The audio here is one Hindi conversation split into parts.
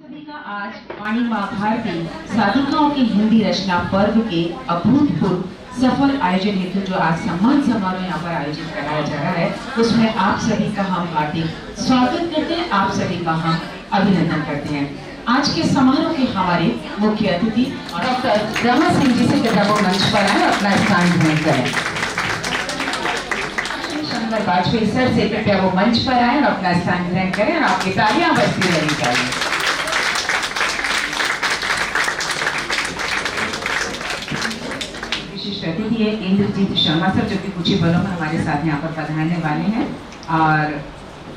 सभी का आज वाणी माँ भारती साधुकाओं की हिंदी रचना पर्व के अभूतपूर्व सफल आयोजन हेतु जो आज सम्मान समारोह यहाँ पर आयोजित कराया जा रहा है, उसमें आप सभी का हम हार्दिक स्वागत करते हैं, आप सभी का हम अभिनंदन करते हैं। आज के समारोह के हमारे मुख्य अतिथि डॉक्टर रमा सिंह जी से कृपया वो मंच पर आए, अपना स्थान ग्रहण करें। शंकर वाजपेयी सर से कृपया वो मंच पर आए और अपना स्थान ग्रहण करें और आपकी तालियां बजती रहनी चाहिए। अतिथि है इंद्रजीत शर्मा सर, जो कि कुछ ही पलों में हमारे साथ यहाँ पर पधारने वाले हैं। और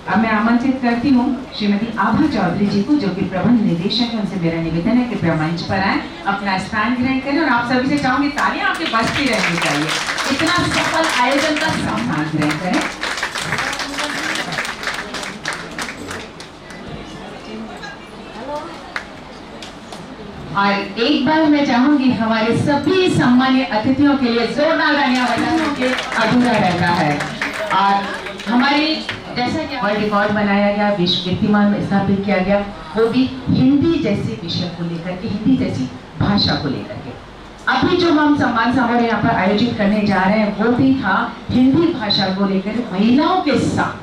अब मैं आमंत्रित करती हूँ श्रीमती आभा चौधरी जी को, जो कि प्रबंध निदेशक है। उनसे मेरा निवेदन है कृपया मंच पर आए, अपना स्थान ग्रहण करें और आप सभी से चाहूंगी तालियां आपके बजती रहनी चाहिए। इतना सफल आयोजन का सम्मान ग्रहण करें। और एक बार मैं चाहूंगी हमारे सभी सम्मानित अतिथियों के लिए जोरदार तालियां बजाने के अधूरा रहता है। और हमारे जैसा कि वर्ल्ड रिकॉर्ड बनाया गया, विश्व कीर्तिमान स्थापित किया गया, वो भी हिंदी जैसे विषय को लेकर के, हिंदी जैसी भाषा को लेकर के। अभी जो हम सम्मान समारोह यहाँ पर आयोजित करने जा रहे हैं वो भी था हिंदी भाषा को लेकर महिलाओं के साथ,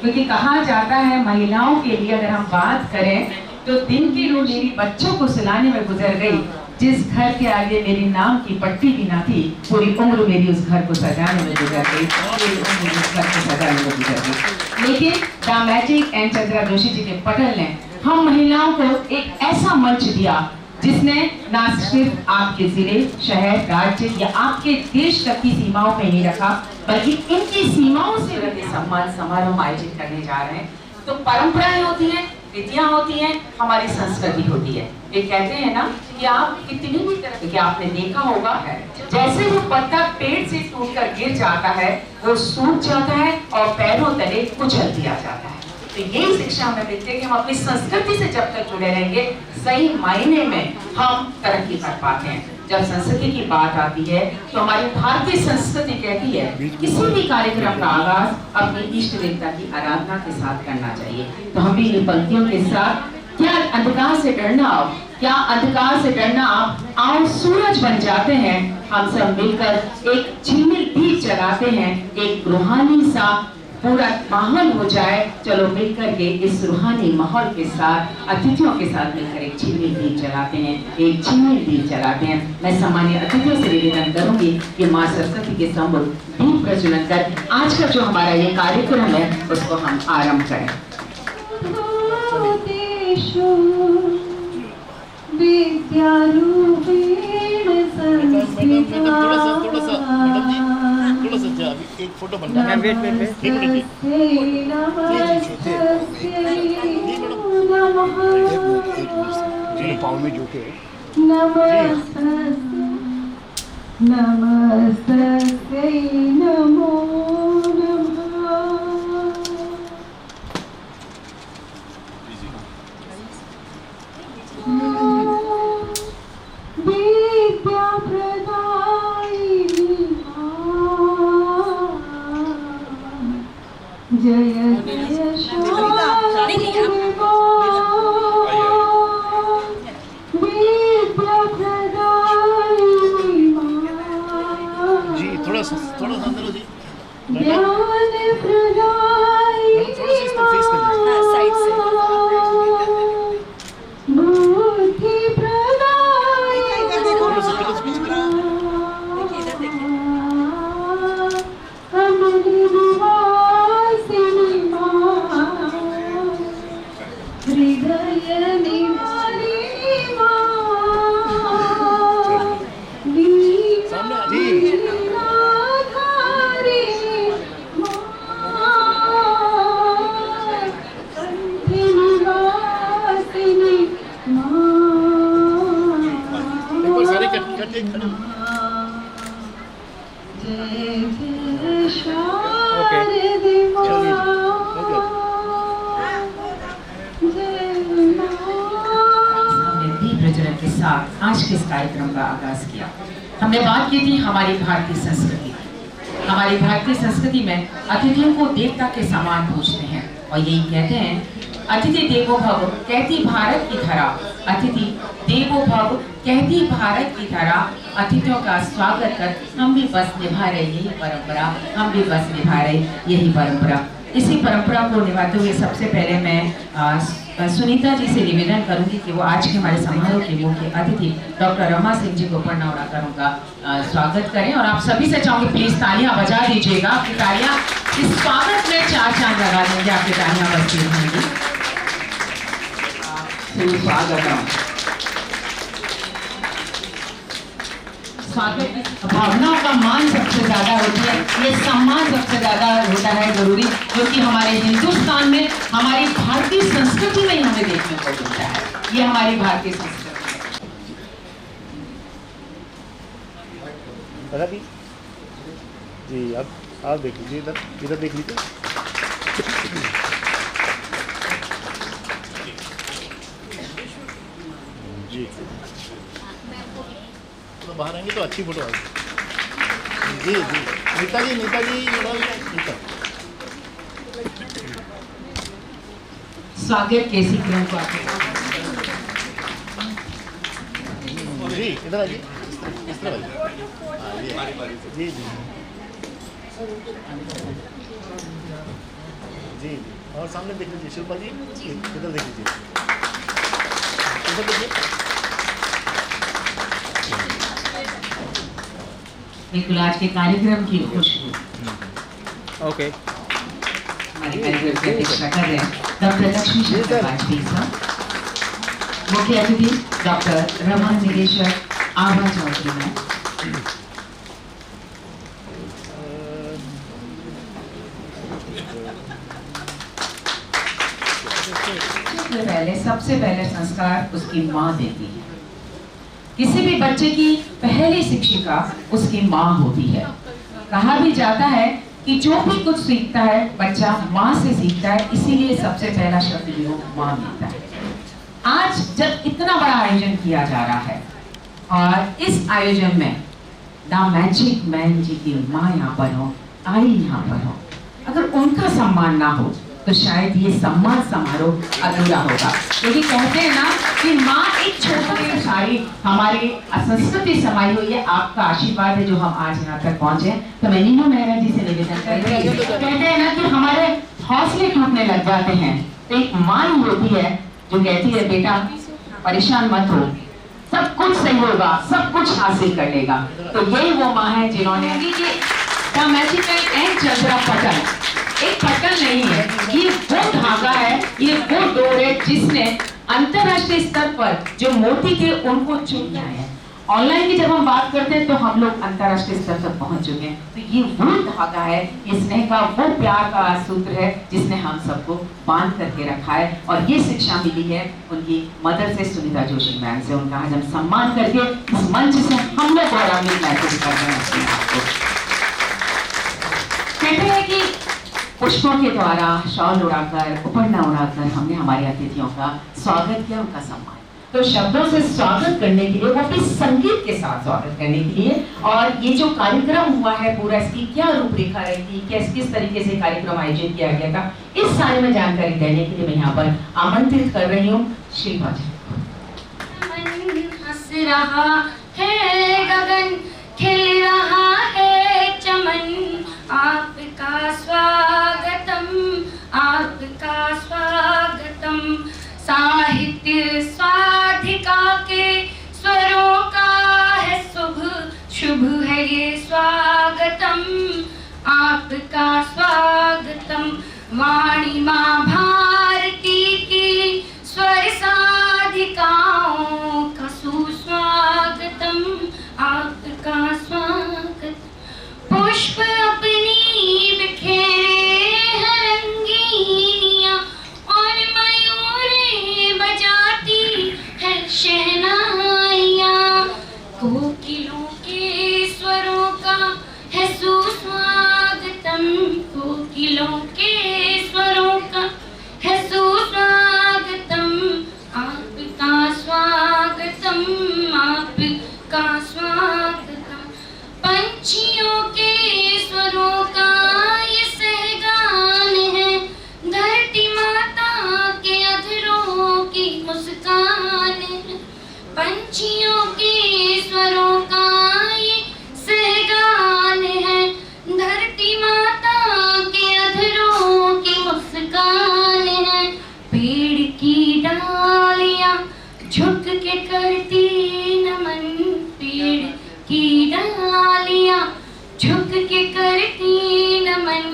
क्योंकि कहा जाता है महिलाओं के लिए अगर हम बात करें तो दिन की रोज मेरी बच्चों को सुलाने में गुजर गई, जिस घर के आगे मेरी नाम की पट्टी भी ना थी, पूरी उम्र मेरी उस घर को सजाने में गुजर गई, पूरी उम्र उस घर को सजाने में गुजर गई। लेकिन the magic and Chandra Joshi ji के पटल ने हम महिलाओं को एक ऐसा मंच दिया जिसने ना सिर्फ आपके जिले, शहर, राज्य या आपके देश तक की सीमाओं में नहीं रखा, बल्कि इनकी सीमाओं से लगे सम्मान समारोह आयोजित करने जा रहे हैं। तो परंपराएं होती हैं, विधियां होती हैं, हमारी संस्कृति होती है। ये कहते हैं ना कि आप कितनी भी तरह के, आपने देखा होगा है जैसे वो पत्ता पेड़ से टूटकर गिर जाता है, वो सूख जाता है और पैरों तले कुचल दिया जाता है। तो यही शिक्षा हमें मिलती है कि हम अपनी संस्कृति से जब तक जुड़े रहेंगे, सही मायने में हम तरक्की कर पाते हैं। जब संस्कृति की बात आती है तो हमारी भारतीय संस्कृति कहती है किसी भी कार्यक्रम का आगाज अपनी इष्ट देवता की आराधना के साथ करना चाहिए। तो हम भी इन पंक्तियों के साथ, क्या अंधकार से डरना आप, क्या अंधकार से डरना आप, आओ सूरज बन जाते हैं, हम सब मिलकर एक झिलमिल दीप जलाते हैं, एक रूहानी सा पूरा माहौल हो जाए। चलो मिलकर के इस रूहानी माहौल के साथ, अतिथियों के साथ मिलकर एक झिलमिल दीप जलाते हैं, एक झिलमिल दीप जलाते हैं। मैं सम्मानित अतिथियों से निवेदन करूंगी कि माँ सरस्वती के सम्मुख दीप प्रज्वलन कर आज का जो हमारा ये कार्यक्रम है उसको हम आरंभ करें। एक फोटो बनना है। वेट पाँव में जो के नमस्ते नमो विद्या प्रदायिनी जय जय शारदे विद्या प्रदायिनी जी, थोड़ा सा अंदर हो जी। ज्ञान प्रदायिनी साइड से बुद्धि प्रदायिनी अमृत निवासिनी हृदय निवारिणी के साथ आज के इस कार्यक्रम का आगाज किया। हमने बात की थी हमारी भारतीय संस्कृति की। हमारी भारतीय संस्कृति में अतिथियों को देवता के समान पूजते हैं और यही कहते हैं अतिथि देवो भव कहती भारत की धरा, अतिथि देवो भव कहती भारत की धरा, अतिथियों का स्वागत कर हम भी बस निभा रहे यही परंपरा, हम भी बस निभा रहे यही परंपरा। इसी परंपरा को निभाते हुए सबसे पहले मैं सुनीता जी से निवेदन करूंगी कि वो आज के हमारे समारोह के मुख्य अतिथि डॉक्टर रमा सिंह जी को पढ़ना उड़ाकर उनका स्वागत करें। और आप सभी से चाहूंगी प्लीज तालियां बजा दीजिएगा, आपकी तालियां इस स्वागत में 4 चांद लगा देंगे, आपकी तालियां बजती रहेंगी। स्वागत की भावनाओं का मान सबसे ज्यादा होती है, ये सम्मान सबसे ज्यादा होता है जरूरी, जो कि हमारे हिंदुस्तान में हमारी भारतीय संस्कृति में ही हमें देखने को मिलता है। ये हमारी भारतीय संस्कृति है। रवि जी, आप देख लीजिए, इधर देख लीजिए। जी तो बाहर आएंगे तो अच्छी फोटो आएगी। जी जी, नेताजी नीता स्वागत कैसी क्रम को जी, इधर आइए, इस तरफ आइए। जी जी जी, और सामने देख लीजिए शिल्पा जी, इधर देख लीजिए, इधर देखिए। बिल्कुल आज के कार्यक्रम की खुशबू। ओके, हमारे कार्यक्रम की अध्यक्षता कर रहे हैं डॉक्टर लक्ष्मी शंकर वाजपेयी साहब, मुख्य अतिथि डॉक्टर रमा निदेशक आभा चौधरी मैम। सबसे पहले संस्कार उसकी माँ देती है। किसी भी बच्चे की पहली शिक्षिका उसकी माँ होती है। कहा भी जाता है कि जो भी कुछ सीखता है बच्चा माँ से सीखता है, इसीलिए सबसे पहला शब्द भी वो माँ मिलता है। आज जब इतना बड़ा आयोजन किया जा रहा है और इस आयोजन में द मैजिक मैन जी की माँ यहाँ पर हो, आई यहाँ पर हो, अगर उनका सम्मान ना हो तो शायद ये सम्मान समारोह अधूरा होगा। क्योंकि कहते हैं ना कि माँ एक छोटी सारी हमारी संस्कृति समाई हुई है, आपका आशीर्वाद है जो हम आज यहाँ तक पहुँचे। तो मैं नीनू मेहरा जी से निवेदन कर रही हूँ, कहते हैं ना कि हमारे हौसले टूटने लग जाते हैं तो एक माँ ही होती है जो कहती है बेटा परेशान मत हो, सब कुछ सही होगा, सब कुछ हासिल कर लेगा। तो यही वो माँ है जिन्होंने एक पटल नहीं है, ये वो धागा है, ये वो डोर है जिसने अंतरराष्ट्रीय स्तर पर जो मोती थे उनको चुन लिया है। ऑनलाइन की जब हम बात करते हैं तो हम लोग अंतरराष्ट्रीय स्तर तक पहुंच चुके हैं। तो ये वो धागा है, ये स्नेह का वो प्यार का सूत्र है जिसने हम सबको बांध करके रखा है। और ये शिक्षा मिली है उनकी मदर से, सुनीता जोशी मैम से। उनका आज हम सम्मान करके इस मंच से हम लोग गौरवान्वित महसूस कर रहे हैं अपने आप को। कहते हैं कि पुष्पों के द्वारा शॉल उड़ाकर, उपरना उड़ाकर हमने हमारे अतिथियों का स्वागत किया, उनका सम्मान। तो शब्दों से स्वागत करने के लिए, वो भी संगीत के साथ स्वागत करने के लिए, और ये जो कार्यक्रम हुआ है पूरा, इसकी क्या रूपरेखा रही थी, किस तरीके से कार्यक्रम आयोजित किया गया था, इस सारे में जानकारी देने के लिए मैं यहाँ पर आमंत्रित कर रही हूँ शिल्पा जी। हंस रहा है गगन, खिल रहा है चमन, आपका स्वागतम, आपका स्वागतम। साहित्य स्वाधिका के स्वरों का है शुभ, शुभ है ये स्वागतम, आपका स्वागतम। वाणी माँ भारती की स्वर साधिकाओं का सुस्वागतम, आपका स्वागत। पुष्प अपनी बिखेरे हैं रंगीनियां, और मयूरें बजाती है शहनाइयां। कोकिलों के स्वरों का है सुस्वागतम, कोकिलों के स्वरों का है सुस्वागतम, आपका स्वागत। पंछियों के स्वरों का ये सहगान है, धरती माता के अधरों की मुस्कान है। पेड़ की डालियां झुक के करती नमन, पेड़ की डालियां झुक के करती नमन,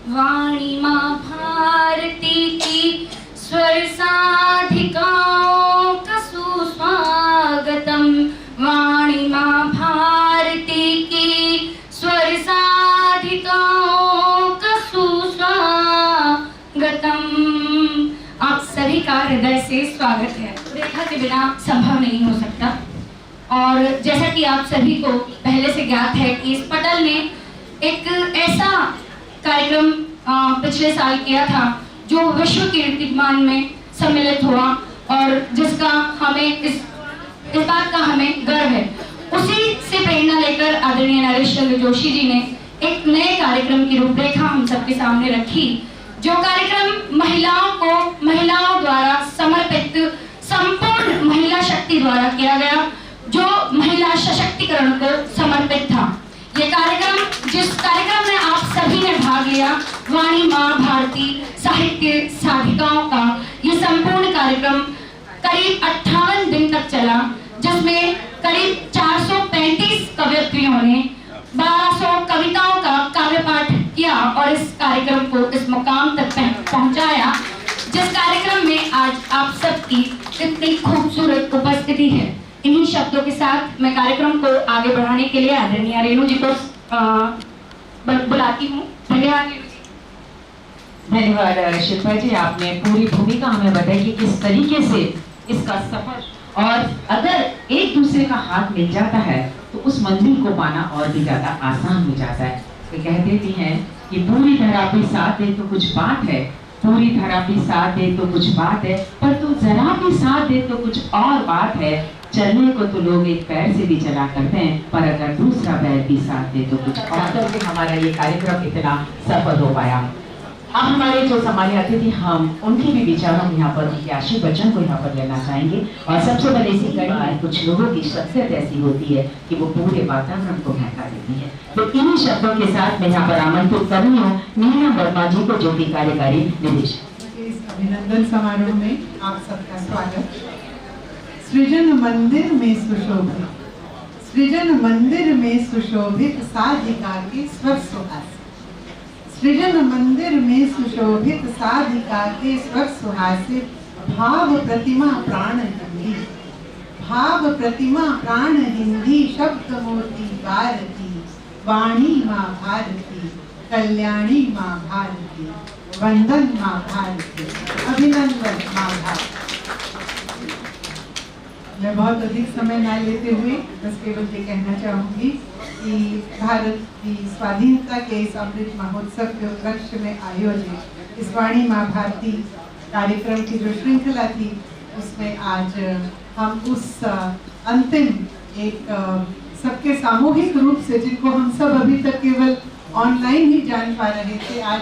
वाणी माँ भारती की स्वर साधिकाओं का सुस्वागतम, वाणी माँ भारती की स्वर साधिकाओं का सुस्वागतम। आप सभी का हृदय से स्वागत है। रेखा के बिना संभव नहीं हो सकता। और जैसा कि आप सभी को पहले से ज्ञात है कि इस पटल ने एक ऐसा कार्यक्रम पिछले साल किया था जो विश्व कीर्तिमान में सम्मिलित हुआ और जिसका हमें इस बात का हमें गर्व है। उसी से प्रेरणा लेकर आदरणीय नरेश चंद्र जोशी जी ने एक नए कार्यक्रम की रूपरेखा हम सबके सामने रखी, जो कार्यक्रम महिलाओं द्वारा समर्पित संपूर्ण महिला शक्ति द्वारा किया गया, जो महिला सशक्तिकरण को समर्पित था। ये कार्यक्रम, जिस कार्यक्रम में आप सभी ने भाग लिया, वाणी माँ भारती साहित्य साधिकाओं का ये संपूर्ण कार्यक्रम करीब 58 दिन तक चला, जिसमें करीब 435 कवयित्रियों ने 1200 कविताओं का काव्य पाठ किया और इस कार्यक्रम को इस मुकाम तक पहुंचाया, जिस कार्यक्रम में आज आप सबकी इतनी खूबसूरत उपस्थिति है। इन्हीं शब्दों के साथ मैं कार्यक्रम को आगे बढ़ाने के लिए आदरणीय रेणु जी को बुलाती हूँ। धन्यवाद। धन्यवाद शिल्पा जी, आपने पूरी भूमिका हमें बताई कि किस तरीके से इसका सफर, और अगर एक दूसरे का हाथ मिल जाता है तो उस मंजिल को पाना और भी ज्यादा आसान हो जाता है। तो कहते भी हैं कि पूरी धरा भी साथ दे तो कुछ बात है, पूरी धरा भी साथ दे तो कुछ बात है, पर तू जरा भी साथ दे तो कुछ और बात है। चलने को तो लोग एक पैर से भी चला करते हैं, पर अगर दूसरा पैर भी साथ दे तो कुछ और। करके हमारा ये कार्यक्रम इतना सफल हो पाया। अब हमारे जो सम्मानित अतिथि, हम उनके भी विचारों को यहाँ पर, उनके आशीर्वचन को यहाँ पर लेना चाहेंगे। और सबसे पहले इसी कड़ी में कुछ लोगों की शख्सियत ऐसी होती है कि वो पूरे वातावरण को महका देती है। तो इन्हीं शब्दों के साथ मैं यहाँ पर आमंत्रित कर रही हूँ नीलम वर्मा जी को, जो कि कार्यकारी निदेशक। इस अभिनंदन समारोह में आप सबका स्वागत। सृजन मंदिर में सुशोभित, सृजन मंदिर में सुशोभित साधिका के स्वर सुहासित, सृजन मंदिर में सुशोभित साधिका के स्वर सुहासित, भाव प्रतिमा प्राण हिंदी, भाव प्रतिमा प्राण हिंदी, शब्द मोती भारती, वाणी माँ भारती, कल्याणी माँ भारती, वंदन माँ भारती, अभिनंदन माँ भारती। मैं बहुत अधिक समय न लेते हुए बस केवल ये कहना चाहूँगी कि भारत की स्वाधीनता के इस अमृत महोत्सव के उपलक्ष्य में आयोजित इस वाणी माँ भारती कार्यक्रम की जो श्रृंखला थी, उसमें आज हम उस अंतिम एक सबके सामूहिक रूप से, जिनको हम सब अभी तक केवल ऑनलाइन ही जान पा रहे थे, आज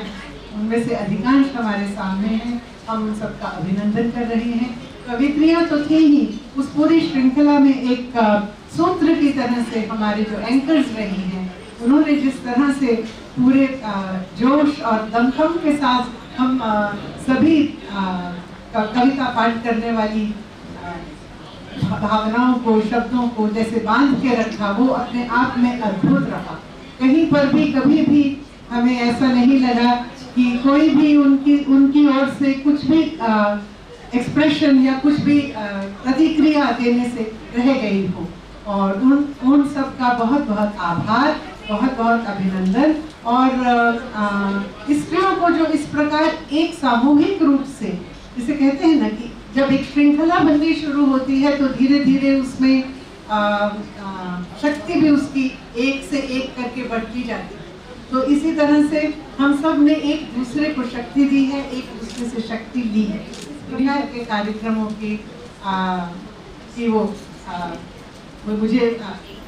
उनमें से अधिकांश हमारे सामने हैं। हम उन सबका अभिनंदन कर रहे हैं। कवित्रियाँ तो थी ही, उस पूरी श्रृंखला में एक सूत्र की तरह से हमारे जो एंकर्स रही हैं, उन्होंने जिस तरह से पूरे जोश और दमखम के साथ हम सभी कविता पाठ करने वाली भावनाओं को, शब्दों को जैसे बांध के रखा, वो अपने आप में अद्भुत रहा। कहीं पर भी कभी भी हमें ऐसा नहीं लगा कि कोई भी उनकी ओर से कुछ भी एक्सप्रेशन या कुछ भी प्रतिक्रिया देने से रह गई हो। और उन सब का बहुत बहुत आभार, बहुत बहुत अभिनंदन। और स्त्रियों को जो इस प्रकार एक सामूहिक रूप से, जिसे कहते हैं ना कि जब एक श्रृंखला बननी शुरू होती है तो धीरे धीरे उसमें शक्ति भी उसकी एक से एक करके बढ़ती जाती है। तो इसी तरह से हम सब ने एक दूसरे को शक्ति दी है, एक दूसरे से शक्ति ली है। प्रकार के कार्यक्रमों की वो मुझे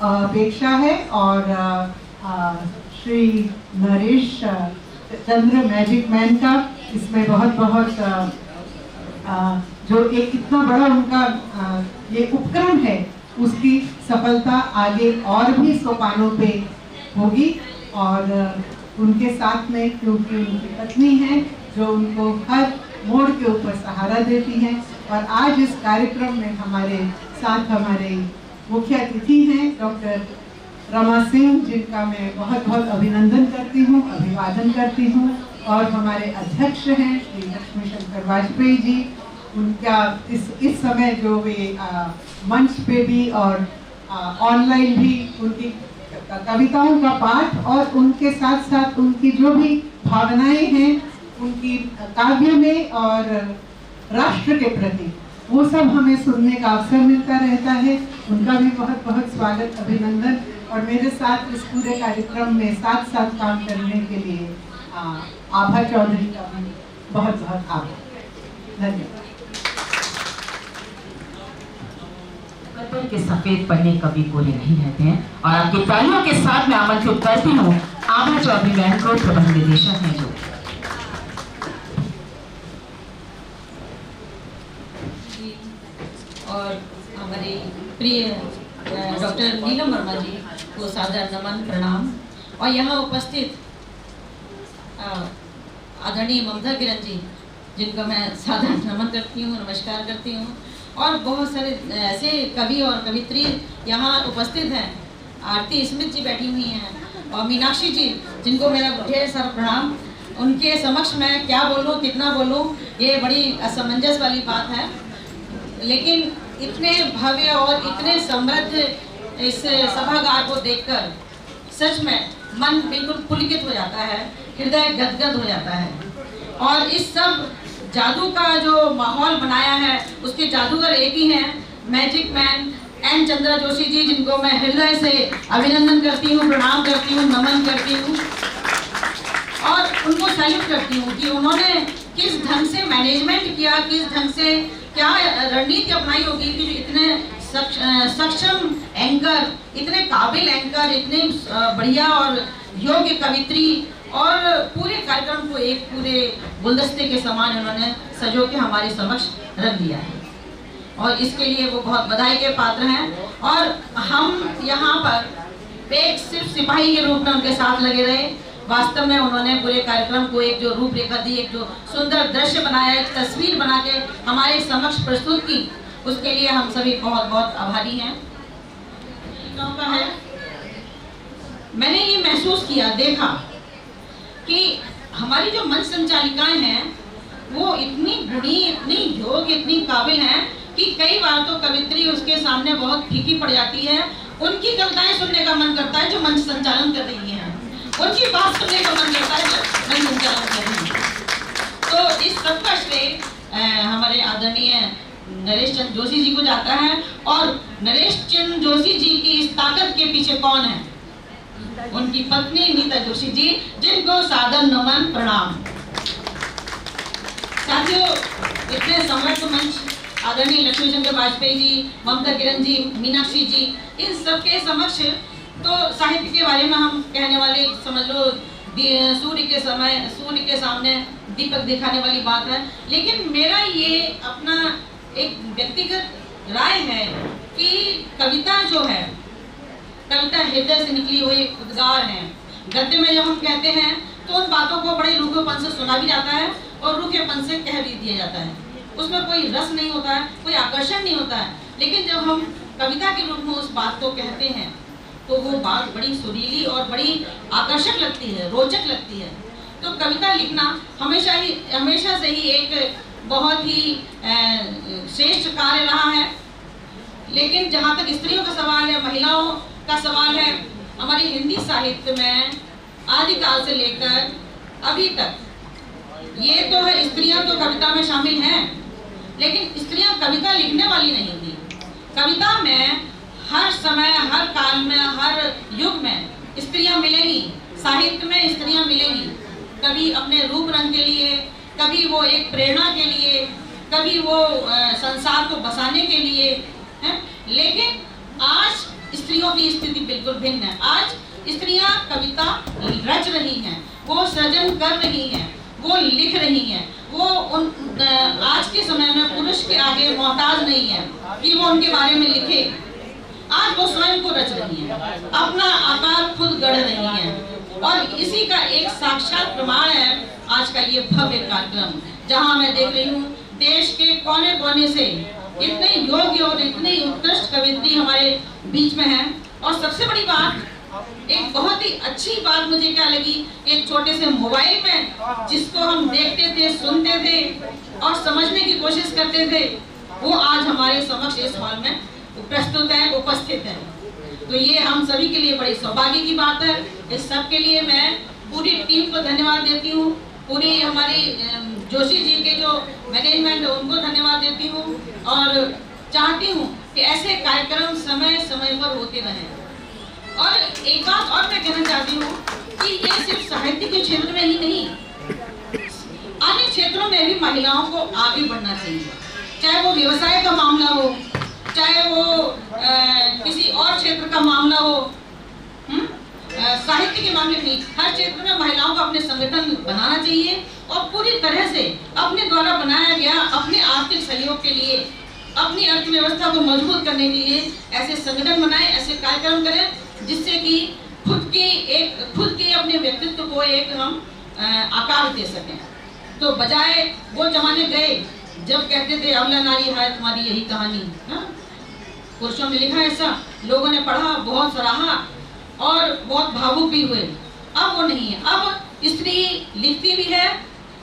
अपेक्षा है। और श्री नरेश चंद्र मैजिक मैन का इसमें बहुत बहुत जो एक इतना बड़ा उनका ये उपक्रम है, उसकी सफलता आगे और भी सोपानों पे होगी। और उनके साथ में क्योंकि उनकी पत्नी है जो उनको हर मोड़ के ऊपर सहारा देती हैं। और आज इस कार्यक्रम में हमारे साथ हमारे मुख्य अतिथि हैं डॉक्टर रमा सिंह, जिनका मैं बहुत बहुत अभिनंदन करती हूँ, अभिवादन करती हूँ। और हमारे अध्यक्ष हैं श्री लक्ष्मी शंकर वाजपेयी जी, उनका इस समय जो वे मंच पे भी और ऑनलाइन भी उनकी कविताओं का पाठ और उनके साथ साथ उनकी जो भी भावनाएं हैं उनकी काव्य में और राष्ट्र के प्रति, वो सब हमें सुनने का अवसर मिलता रहता है। उनका भी बहुत बहुत स्वागत, अभिनंदन। और मेरे साथ इस पूरे कार्यक्रम में साथ साथ काम करने के लिए आभा चौधरी का भी बहुत बहुत आभार। धन्यवाद। बदल के सफेद पन्ने कभी पूरे नहीं रहते हैं। और आपकी तालियों के साथ मैं आमंत्रित करती हूँ आभा चौधरी बहन को, प्रबंध निदेशक हैं जो। और हमारे प्रिय डॉक्टर नीलम वर्मा जी को सादर नमन प्रणाम। और यहाँ उपस्थित आदरणीय ममता किरण जी, जिनको मैं सादर नमन करती हूँ, नमस्कार करती हूँ। और बहुत सारे ऐसे कवि और कवित्री यहाँ उपस्थित हैं। आरती स्मिथ जी बैठी हुई हैं और मीनाक्षी जी, जिनको मेरा ढेर सारा प्रणाम। उनके समक्ष मैं क्या बोलूँ, कितना बोलूँ, ये बड़ी असमंजस वाली बात है। लेकिन इतने भव्य और इतने समृद्ध इस सभागार को देखकर सच में मन बिल्कुल पुलकित हो जाता है, हृदय गदगद हो जाता है। और इस सब जादू का जो माहौल बनाया है उसके जादूगर एक ही हैं, magic man N Chandra Joshi ji, जिनको मैं हृदय से अभिनंदन करती हूँ, प्रणाम करती हूँ, नमन करती हूँ और उनको सैल्यूट करती हूँ कि उन्होंने किस ढंग से मैनेजमेंट किया, किस ढंग से क्या रणनीति अपनाई होगी कि इतने सक्षम एंकर, इतने काबिल एंकर, इतने बढ़िया और योग्य कवित्री और पूरे कार्यक्रम को एक पूरे गुलदस्ते के समान उन्होंने सजो के हमारे समक्ष रख दिया है। और इसके लिए वो बहुत बधाई के पात्र हैं। और हम यहाँ पर एक सिर्फ सिपाही के रूप में उनके साथ लगे रहे। वास्तव में उन्होंने पूरे कार्यक्रम को एक जो रूपरेखा दी, एक जो सुंदर दृश्य बनाया, एक तस्वीर बना के हमारे समक्ष प्रस्तुत की, उसके लिए हम सभी बहुत बहुत आभारी हैं। का है, मैंने ये महसूस किया, देखा कि हमारी जो मंच संचालिकाएं हैं वो इतनी गुणी, इतनी योग्य, इतनी काबिल हैं कि कई बार तो कवित्री उसके सामने बहुत फीकी पड़ जाती है। उनकी कविताएं सुनने का मन करता है जो मंच संचालन कर रही हैं, उनकी बात सुनने का मन करता है जो मंच संचालन कर रही हैं। तो इस सबका श्रेय हमारे आदरणीय नरेश चंद्र जोशी जी को जाता है। और नरेश चंद्र जोशी जी की इस ताकत के पीछे कौन है? उनकी पत्नी नीता जोशी जी, जिनको सादर नमन प्रणाम। साथियों, इतने समृद्ध मंच आदरणीय लक्ष्मी शंकर वाजपेयी जी, ममता किरण जी, मीनाक्षी जी, इन सबके समक्ष तो साहित्य के बारे में हम कहने वाले, समझ लो सूर्य के सामने दीपक दिखाने वाली बात है। लेकिन मेरा ये अपना एक व्यक्तिगत राय है कि कविता जो है, कविता हृदय से निकली हुई उद्गार है। गद्य में जब हम कहते हैं तो उन बातों को बड़े रूखेपन से सुना भी जाता है और रूखेपन से कह भी दिया जाता है। उसमें कोई रस नहीं होता है, कोई आकर्षण नहीं होता है। लेकिन जब हम कविता के रूप में उस बात को कहते हैं तो वो बात बड़ी सुरीली और बड़ी आकर्षक लगती है, रोचक लगती है। तो कविता लिखना हमेशा से ही एक बहुत ही श्रेष्ठ कार्य रहा है। लेकिन जहाँ तक स्त्रियों का सवाल है, महिलाओं का सवाल है, हमारी हिंदी साहित्य में आदिकाल से लेकर अभी तक ये तो है, स्त्रियां तो कविता में शामिल हैं, लेकिन स्त्रियां कविता लिखने वाली नहीं थी। कविता में हर समय, हर काल में, हर युग में स्त्रियां मिलेंगी, साहित्य में स्त्रियां मिलेंगी। कभी अपने रूप रंग के लिए, कभी वो एक प्रेरणा के लिए, कभी वो संसार को बसाने के लिए है। लेकिन आज स्त्रियों की स्थिति बिल्कुल भिन्न है। आज स्त्रियां कविता रच रही हैं, वो सृजन कर रही हैं, वो लिख रही हैं, वो आज के समय में पुरुष के आगे मोहताज नहीं है कि वो उनके बारे में लिखे। आज वो स्वयं को रच रही है, अपना आकार खुद गढ़ रही है, और इसी का एक साक्षात प्रमाण है आज का ये भव्य कार्यक्रम, जहां मैं देख रही हूँ देश के कोने कोने से इतने योग्य और इतनी उत्कृष्ट कवियत्री हमारे बीच में है। और सबसे बड़ी बात, एक बहुत ही अच्छी बात मुझे क्या लगी, एक छोटे से मोबाइल में जिसको हम देखते थे, सुनते थे और समझने की कोशिश करते थे, वो आज हमारे समक्ष इस हॉल में प्रस्तुत है, उपस्थित है। तो ये हम सभी के लिए बड़ी सौभाग्य की बात है। इस सब के लिए मैं पूरी टीम को धन्यवाद देती हूँ, पूरी हमारी जोशी जी के जो मैनेजमेंट है उनको धन्यवाद देती हूँ, और चाहती हूँ कि ऐसे कार्यक्रम समय समय पर होते रहें। और एक बात और मैं कहना चाहती हूँ कि ये सिर्फ साहित्य के क्षेत्र में ही नहीं, अन्य क्षेत्रों में भी महिलाओं को आगे बढ़ना चाहिए, चाहे वो व्यवसाय का मामला हो, चाहे वो किसी और क्षेत्र का मामला हो, साहित्य के मामले में, हर क्षेत्र में महिलाओं को अपने संगठन बनाना चाहिए और पूरी तरह से अपने द्वारा बनाया गया अपने आर्थिक सहयोग के लिए, अपनी अर्थव्यवस्था को मजबूत करने के लिए ऐसे संगठन बनाएं, ऐसे कार्यक्रम करें, जिससे कि खुद के अपने व्यक्तित्व को एक हम आकार दे सकें। तो बजाय वो जमाने गए जब कहते थे अबला नारी है तुम्हारी यही कहानी, पुरुषों ने लिखा ऐसा, लोगों ने पढ़ा, बहुत सराहा और बहुत भावुक भी हुए। अब वो नहीं है, अब स्त्री लिखती भी है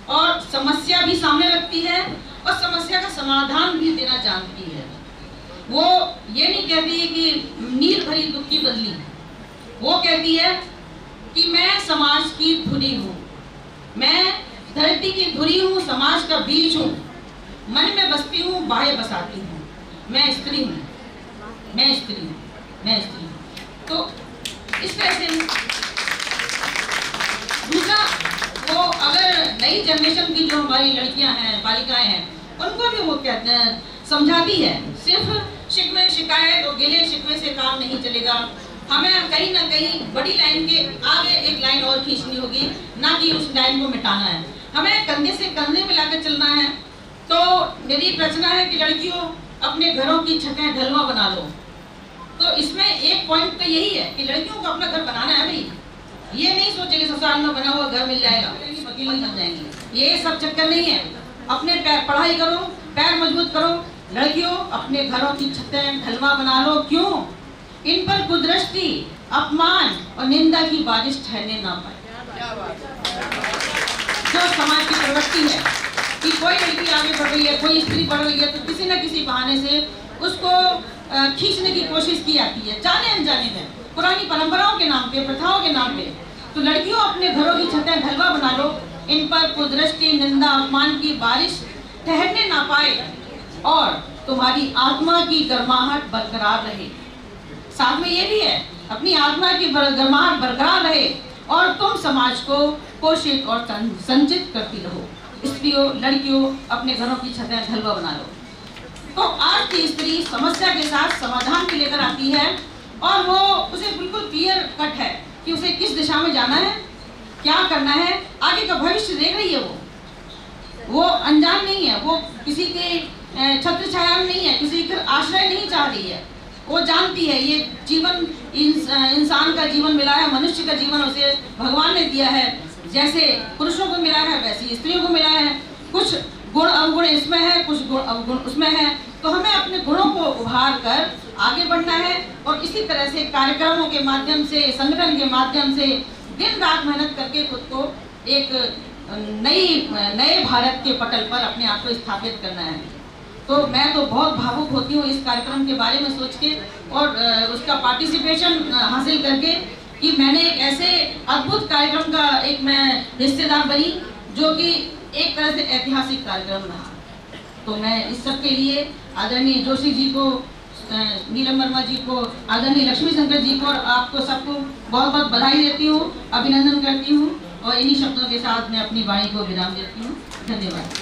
और समस्या भी सामने रखती है और समस्या का समाधान भी देना जानती है। वो ये नहीं कहती कि नीर भरी दुख की बदली, वो कहती है कि मैं समाज की धुरी हूँ, मैं धरती की धुरी हूँ, समाज का बीज हूँ, मन में बसती हूँ, बाहें बसाती हूँ, मैं स्त्री हूँ, मैं स्त्री हूँ, मैं स्त्री हूँ। तो इस तरह से दूसरा, वो अगर नई जनरेशन की जो हमारी लड़कियां हैं, बालिकाएं हैं, उनको भी वो कहते हैं, समझाती है, सिर्फ शिकवे शिकायत और गिले शिकवे से काम नहीं चलेगा, हमें कहीं ना कहीं बड़ी लाइन के आगे एक लाइन और खींचनी होगी, ना कि उस लाइन को मिटाना है, हमें कंधे से कंधे मिलाकर चलना है। तो मेरी रचना है कि लड़कियों अपने घरों की छतें ढलवा बना लो। तो इसमें एक पॉइंट तो यही है कि लड़कियों को अपना घर बनाना है भाई, ये नहीं सोचे कि ससुराल में बना हुआ घर मिल जाएगा, वकील बन जाएंगे, ये सब चक्कर नहीं है। अपने पढ़ाई करो, पैर मजबूत करो, लड़कियों अपने घरों की छतें ढलवा बना लो। क्यों? इन पर कुदृष्टि, अपमान और निंदा की बारिश ठहरने ना पाए। जो समाज की प्रवृत्ति है कि कोई लड़की आगे बढ़ रही है, कोई स्त्री बढ़ रही है, तो किसी न किसी बहाने से उसको खींचने की कोशिश की जाती है, जाने अनजाने में, पुरानी परंपराओं के नाम पे, प्रथाओं के नाम पे। तो लड़कियों अपने घरों की छतें ढलवा बना लो, इन पर कुदृष्टि, निंदा, अपमान की बारिश ठहरने ना पाए और तुम्हारी आत्मा की गर्माहट बरकरार रहे। साथ में ये भी है, अपनी आत्मा की गर्माहट बरकरार रहे और तुम समाज को पोषित और संचित करती रहो। स्त्रियों, लड़कियों अपने घरों की छतें ढलवा बना लो। तो आज की स्त्री समस्या के साथ समाधान भी लेकर आती है और वो उसे बिल्कुल क्लियर कट है कि उसे किस दिशा में जाना है, क्या करना है, आगे का भविष्य देख रही है। वो अनजान नहीं है, वो किसी के छत्र छाया में नहीं है, किसी का आश्रय नहीं चाह रही है। वो जानती है ये जीवन इंसान का जीवन मिला है, मनुष्य का जीवन उसे भगवान ने दिया है। जैसे पुरुषों को मिला है वैसे स्त्रियों को मिला है। कुछ गुण अवगुण इसमें है, कुछ गुण अवगुण उसमें है। तो हमें अपने गुणों को उभार कर आगे बढ़ना है और इसी तरह से कार्यक्रमों के माध्यम से, संगठन के माध्यम से दिन रात मेहनत करके खुद को एक नए भारत के पटल पर अपने आप को स्थापित करना है। तो मैं तो बहुत भावुक होती हूँ इस कार्यक्रम के बारे में सोच के और उसका पार्टिसिपेशन हासिल करके कि मैंने एक ऐसे अद्भुत कार्यक्रम का एक मैं हिस्सेदार बनी जो कि एक तरह से ऐतिहासिक कार्यक्रम रहा। तो मैं इस सब के लिए आदरणीय जोशी जी को, नीलम वर्मा जी को, आदरणीय लक्ष्मी शंकर जी को और आपको सबको बहुत बहुत बधाई देती हूँ, अभिनंदन करती हूँ और इन्हीं शब्दों के साथ मैं अपनी वाणी को विराम देती हूँ। धन्यवाद।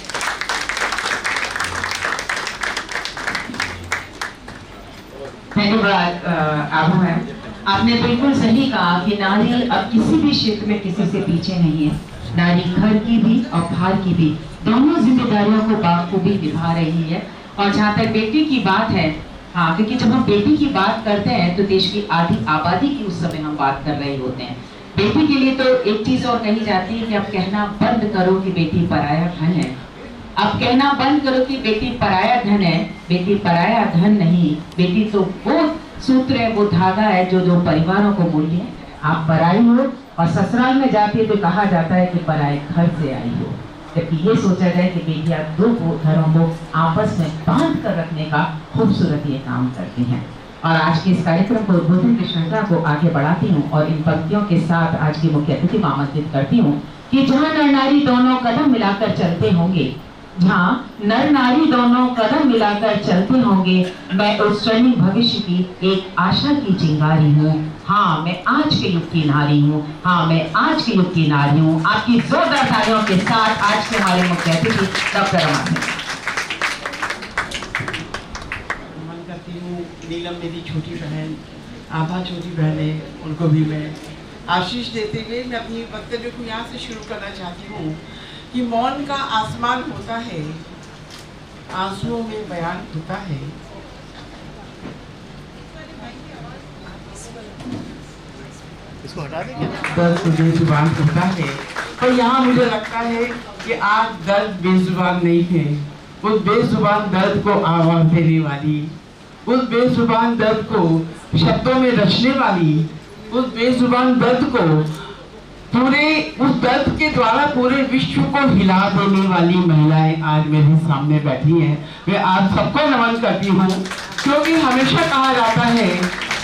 धन्यवाद आभा मैम, आपने बिल्कुल सही कहा कि नारी अब किसी भी क्षेत्र में किसी से पीछे नहीं है। नारी घर की भी और बाहर की भी दोनों जिम्मेदारियों को बाखूबी निभा रही है। और जहाँ तक बेटी की बात है, हाँ, क्योंकि जब हम बेटी की बात करते हैं तो देश की आधी आबादी की उस समय हम बात कर रहे होते हैं। बेटी के लिए तो एक चीज और कही जाती है कि अब कहना बंद करो कि बेटी पराया धन है। अब कहना बंद करो कि बेटी पराया धन है। बेटी पराया धन नहीं, बेटी तो वो सूत्र है, वो धागा है जो परिवारों को मूल्य है। आप पराई हो और ससुराल में जाती तो कहा जाता है कि पराए घर से आई हो, जबकि ये सोचा जाए कि बेटियां दो घरों को आपस में बांध कर रखने का खूबसूरत ये काम करती हैं। और आज के इस कार्यक्रम को उद्बोधन की श्रृंखला को आगे बढ़ाती हूँ और इन पंक्तियों के साथ आज की मुख्य अतिथि को आमंत्रित करती हूँ कि जहाँ नर नारी दोनों कदम मिलाकर चलते होंगे, जहाँ नर नारी दोनों कदम मिलाकर चलते होंगे, मैं उस स्वर्णिम भविष्य की एक आशा की चिंगारी हूँ। हाँ, मैं आज के युग की नारी हूँ। हाँ, मैं आज के युग की नारी हूँ। आपकी जोरदार तालियों के साथ आज के हमारे मुख्य अतिथि डॉक्टर रमा सिंह। नमन करती हूँ नीलम मेरी छोटी बहन, आभा छोटी बहन है, उनको भी मैं आशीष देते हुए मैं अपनी वक्तव्य को यहाँ से शुरू करना चाहती हूँ कि मौन का आसमान होता है, आंसुओं में बयान होता है। इसको हटा देंगे। दर्द बेजुबान होता है, पर यहाँ मुझे लगता है कि आज दर्द बेजुबान नहीं है। उस बेजुबान दर्द को आवाज देने वाली, उस बेजुबान दर्द को शब्दों में रचने वाली, उस बेजुबान दर्द को पूरे उस दर्द के द्वारा पूरे विश्व को हिला देने वाली महिलाएं आज मेरे सामने बैठी हैं। मैं आप सबको नमन करती हूँ, क्योंकि हमेशा कहा जाता है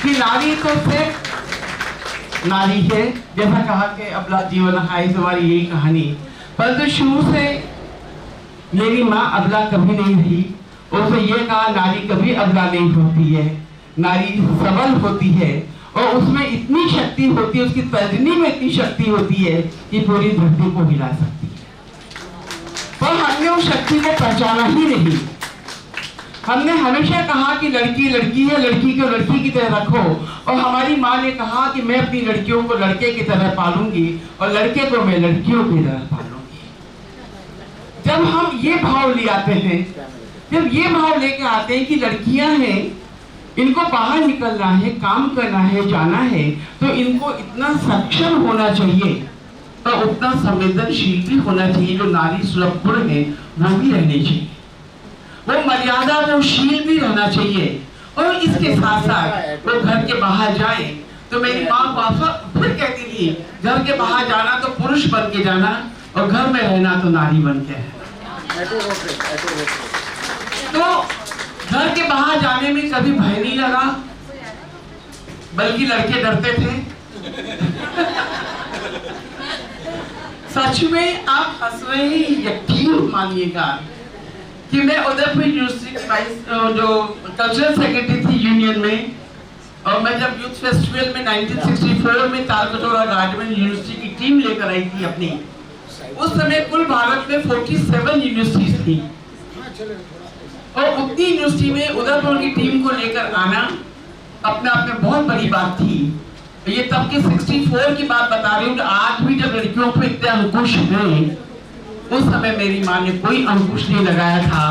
कि नारी तो सिर्फ नारी है, जैसा कहा कि अबला जीवन है हमारी यही कहानी। परंतु शुरू से मेरी माँ अबला कभी नहीं रही। उसने ये कहा नारी कभी अबला नहीं होती है, नारी सबल होती है और उसमें इतनी शक्ति होती है, उसकी तर्जनी में इतनी शक्ति होती है कि पूरी धरती को हिला सकती है। पर हमने उस शक्ति को पहचाना ही नहीं। हमने हमेशा कहा कि लड़की लड़की है, लड़की को लड़की की तरह रखो, और हमारी माँ ने कहा कि मैं अपनी लड़कियों को लड़के की तरह पालूंगी और लड़के को मैं लड़कियों की तरह पालूंगी। जब हम ये भाव ले आते हैं, जब ये भाव लेके आते हैं कि लड़कियां हैं, इनको बाहर निकलना है, काम करना है, जाना है, तो इनको इतना सक्षम होना चाहिए और उतना संवेदनशील भी होना चाहिए। जो नारी सुलभ गुण है वो भी रहने चाहिए, वो मर्यादा वो शील भी रहना चाहिए। और इसके साथ साथ वो घर के बाहर जाए तो मेरी माँ वाफा फिर कहती थी, घर के बाहर जाना तो पुरुष बन के जाना और घर में रहना तो नारी बन के रहना। तो घर के बाहर जाने में कभी भय नहीं लगा, बल्कि लड़के डरते थे। सच में आप हंस रहे हैं, यकीन मानिएगा कि मैं उदयपुर यूनिवर्सिटी जो कल्चरल सेक्रेटरी थी यूनियन में, और मैं जब यूथ फेस्टिवल में 1964 में तालकटोरा गार्डन यूनिवर्सिटी की टीम लेकर आई थी अपनी, उस समय कुल भारत में 47 यूनिवर्सिटीज थी और उतनी यूनिवर्सिटी में उदयपुर की टीम को लेकर आना अपने आप में बहुत बड़ी बात थी। ये तब के 64 की बात बता रही हूँ। आज भी जब लड़कियों पे इतने अंकुश हैं, उस समय मेरी माँ ने कोई अंकुश नहीं लगाया था।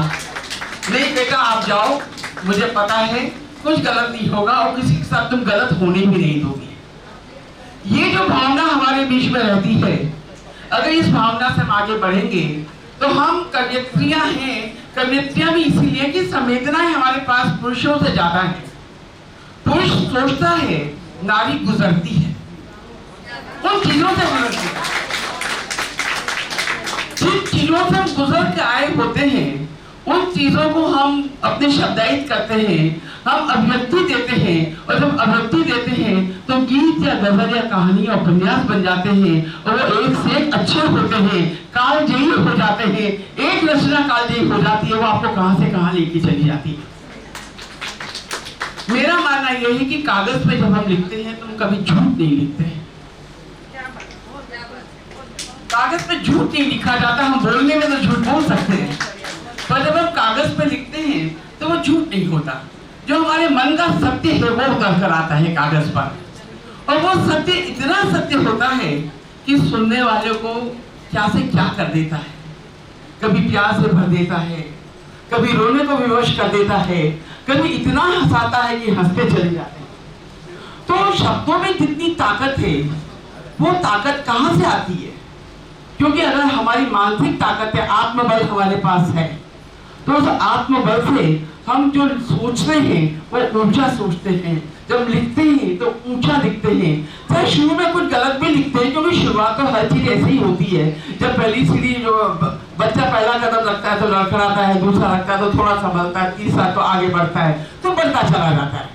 नहीं बेटा आप जाओ, मुझे पता है कुछ गलत नहीं होगा और किसी के साथ तुम गलत होने भी नहीं दोगे। ये जो भावना हमारे बीच में रहती है, अगर इस भावना से हम आगे बढ़ेंगे तो हम कन्यात्रियां हैं। कन्यात्रियां भी इसीलिए कि संवेदनाएं हमारे पास पुरुषों से ज्यादा है। पुरुष सोचता है, नारी गुजरती है, उन चीजों से गुजरती है। जिन चीजों से हम गुजर के आए होते हैं, उन चीजों को हम अपने शब्दायित करते हैं, हम अभिव्यक्ति देते हैं, और जब अभिव्यक्ति देते हैं तो गीत या गजल या कहानी और उपन्यास बन जाते हैं और वो एक से एक अच्छे होते हैं, कालजयी हो जाते हैं। एक रचना कालजयी हो जाती है, वो आपको कहां से कहां लेके चली जाती है। मेरा मानना यह है कि कागज पे जब हम लिखते हैं तो हम कभी झूठ नहीं लिखते हैं। कागज पे झूठ नहीं लिखा जाता। हम बोलने में तो झूठ बोल सकते हैं, पर जब हम कागज पे लिखते हैं तो वो झूठ नहीं होता। जो हमारे मन का सत्य है वो उतर कर आता है कागज पर, और वो सत्य इतना सत्य होता है कि सुनने वाले को क्या से क्या कर देता है, कभी प्यार से भर देता है, कभी रोने को विवश कर देता है, कभी इतना हंसाता है कि हंसते चले जाते हैं। तो शब्दों में जितनी ताकत है वो ताकत कहाँ से आती है? क्योंकि अगर हमारी मानसिक ताकत है, आत्मबल हमारे पास है, तो उस आत्मबल से हम जो सोचते हैं वो ऊंचा सोचते हैं, जब लिखते हैं तो ऊंचा लिखते हैं। चाहे शुरू में कुछ गलत भी लिखते हैं, क्योंकि शुरुआत तो हर चीज ऐसे ही होती है। जब पहली सीढ़ी जो बच्चा पहला कदम रखता है तो लड़खड़ाता है, दूसरा रखता है तो थोड़ा संभलता है, तीसरा तो आगे बढ़ता है, तो बढ़ता चला जाता है।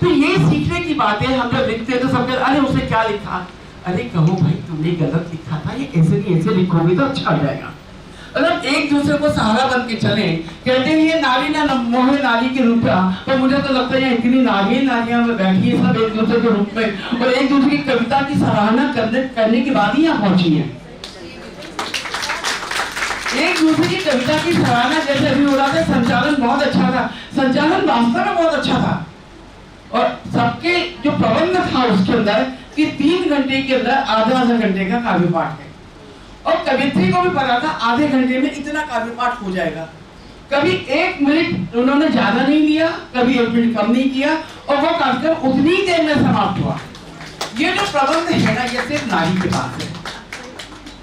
तो ये सीखने की बात है। हम जब लिखते हैं तो सब कहते अरे उसने क्या लिखा, अरे कहो भाई तुमने गलत लिखा था, ये ऐसे नहीं ऐसे लिखोगे तो अच्छा हो जाएगा। अगर एक दूसरे को सहारा बन के चले, कहते हैं ये नारी ना मोहे नारी के रूप में, तो मुझे तो लगता है इतनी नारियां में बैठी है सब एक दूसरे के रूप में, और एक दूसरे की कविता की सराहना करने के बाद ही यहाँ पहुंची है। एक दूसरे की कविता की सराहना जैसे अभी हो रहा था, संचालन बहुत अच्छा था, संचालन वास्तव में बहुत अच्छा था, और सबके जो प्रबंध था उसके अंदर कि 3 घंटे के अंदर आधा घंटे का काव्य पाठ है, और कवित्री को भी पता था आधे घंटे में इतना काव्य पाठ हो जाएगा। कभी 1 मिनट उन्होंने ज्यादा नहीं लिया, कभी 1 मिनट कम नहीं किया, और वो कार्यक्रम उतनी देर में समाप्त हुआ। ये जो प्रबंध है ना, ये सिर्फ नारी के पास है,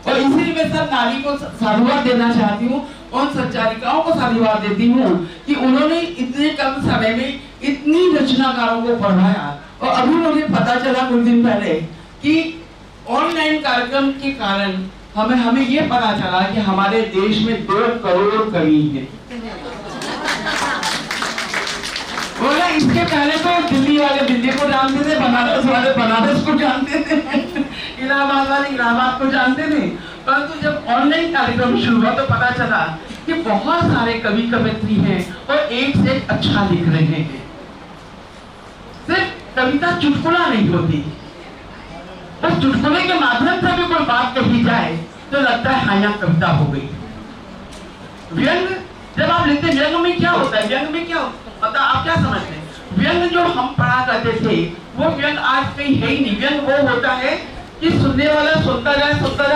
और इसीलिए मैं सब नारी को साधुवाद देना चाहती हूँ, उन संचालिकाओं को साधुवाद देती हूँ कि उन्होंने इतने कम समय में इतनी रचनाकारों को पढ़ाया। और अभी मुझे पता चला कुछ दिन पहले कि ऑनलाइन कार्यक्रम के कारण हमें ये पता चला कि हमारे देश में 2 करोड़ कवि हैं। बोला इसके पहले तो दिल्ली वाले दिल्ली को जानते थे, बनारस वाले बनारस को जानते थे, इलाहाबाद वाले इलाहाबाद को जानते थे, परंतु जब ऑनलाइन कार्यक्रम शुरू हुआ तो पता चला कि बहुत सारे कवि कवयित्री हैं और एक से एक अच्छा लिख रहे हैं। सिर्फ कविता चुटकुला नहीं होती, उस चुटकुले के माध्यम से भी कोई बात कही जाए तो लगता है हाँ यहाँ कविता हो गई। व्यंग जब आप लिखते हैं, व्यंग में क्या होता है, व्यंग में क्या मतलब आप क्या समझते हैं? व्यंग जो हम पढ़ा करते थे वो व्यंग आज कहीं है ही नहीं। व्यंग वो होता है कि सुनने वाला सुनता जाए,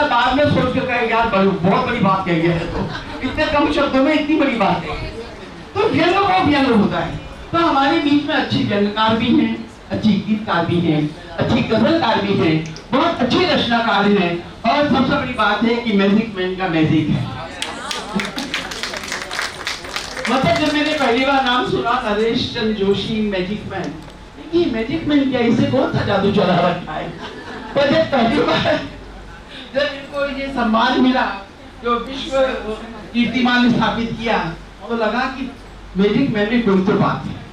बाद में सोच के कहे यार बहुत बड़ी बात कह गया है, तो इतने कम शब्दों में इतनी बड़ी बात है। तो व्यंग वो व्यंग होता है। तो हमारे बीच में अच्छी व्यंगकार भी हैं, अच्छी गीतकार भी हैं, अच्छी गजलकार भी हैं, बहुत अच्छी रचनाकार हैं, और सबसे बड़ी बात है कि मैजिक मैन का मैजिक है। मतलब जब मैंने पहली बार नाम सुना नरेश चंद्र जोशी मैजिक मैन, ये मैजिक मैन क्या, इसे कौन सा जादू चला रखा है? पर जब पहली बार जब इनको ये सम्मान मिला जो विश्व कीर्तिमान स्थापित किया, तो लगा कि मैजिक मैन में कोई तो बात है।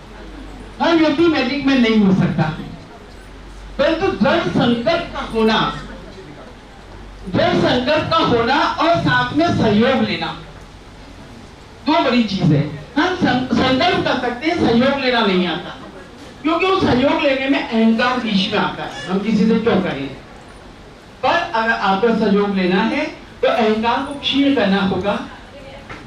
हर व्यक्ति मैजिक मैन नहीं हो सकता, परंतु दृढ़ संकल्प का होना, दृढ़ संकल्प का होना और साथ में सहयोग लेना, 2 बड़ी चीज है। हम संकल्प कर सकते हैं, सहयोग लेना नहीं आता, क्योंकि वो सहयोग लेने में अहंकार बीच में आता है, हम किसी से क्यों करें। पर अगर आपको सहयोग लेना है तो अहंकार को क्षीण करना होगा,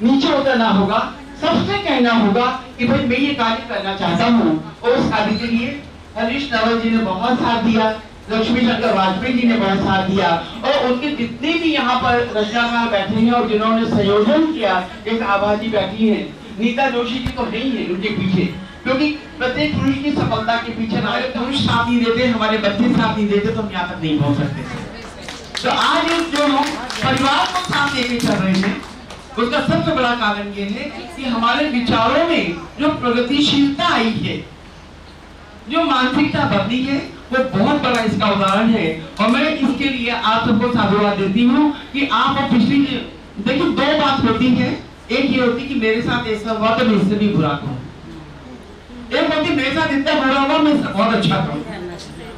नीचे उतरना होगा, सबसे कहना होगा कि भाई मैं ये कार्य करना चाहता हूँ, और उस कार्य के लिए हरीश रावत जी ने बहुत साथ दिया, लक्ष्मी शंकर वाजपेयी जी ने बहुत साथ दिया, और उनके जितने भी यहाँ पर रचनाकार बैठे हैं और जिन्होंने संयोजन किया, एक आभा जी बैठी है, नीता जोशी जी तो नहीं है उनके पीछे, क्योंकि प्रत्येक पुरुष की सफलता के पीछे हमारे पुरुष साथ नहीं देते, हमारे बच्चे साथ नहीं देते, तो हम यहाँ तक नहीं पहुँच सकते। तो आज जो हम परिवार को साथ लेके चल रहे हैं, उसका सबसे बड़ा कारण ये है कि हमारे विचारों में जो प्रगतिशीलता आई है, जो मानसिकता बदली है, वो बहुत बड़ा इसका उदाहरण है। और मैं इसके लिए आप सबको साधुवाद देती हूँ कि आप पिछली देखिए 2 बात होती है, एक ये होती कि मेरे साथ ऐसा हुआ तो मैं इससे भी बुरा करूँ, एक होती मेरे साथ इतना बुरा हुआ मैं बहुत अच्छा करूँ।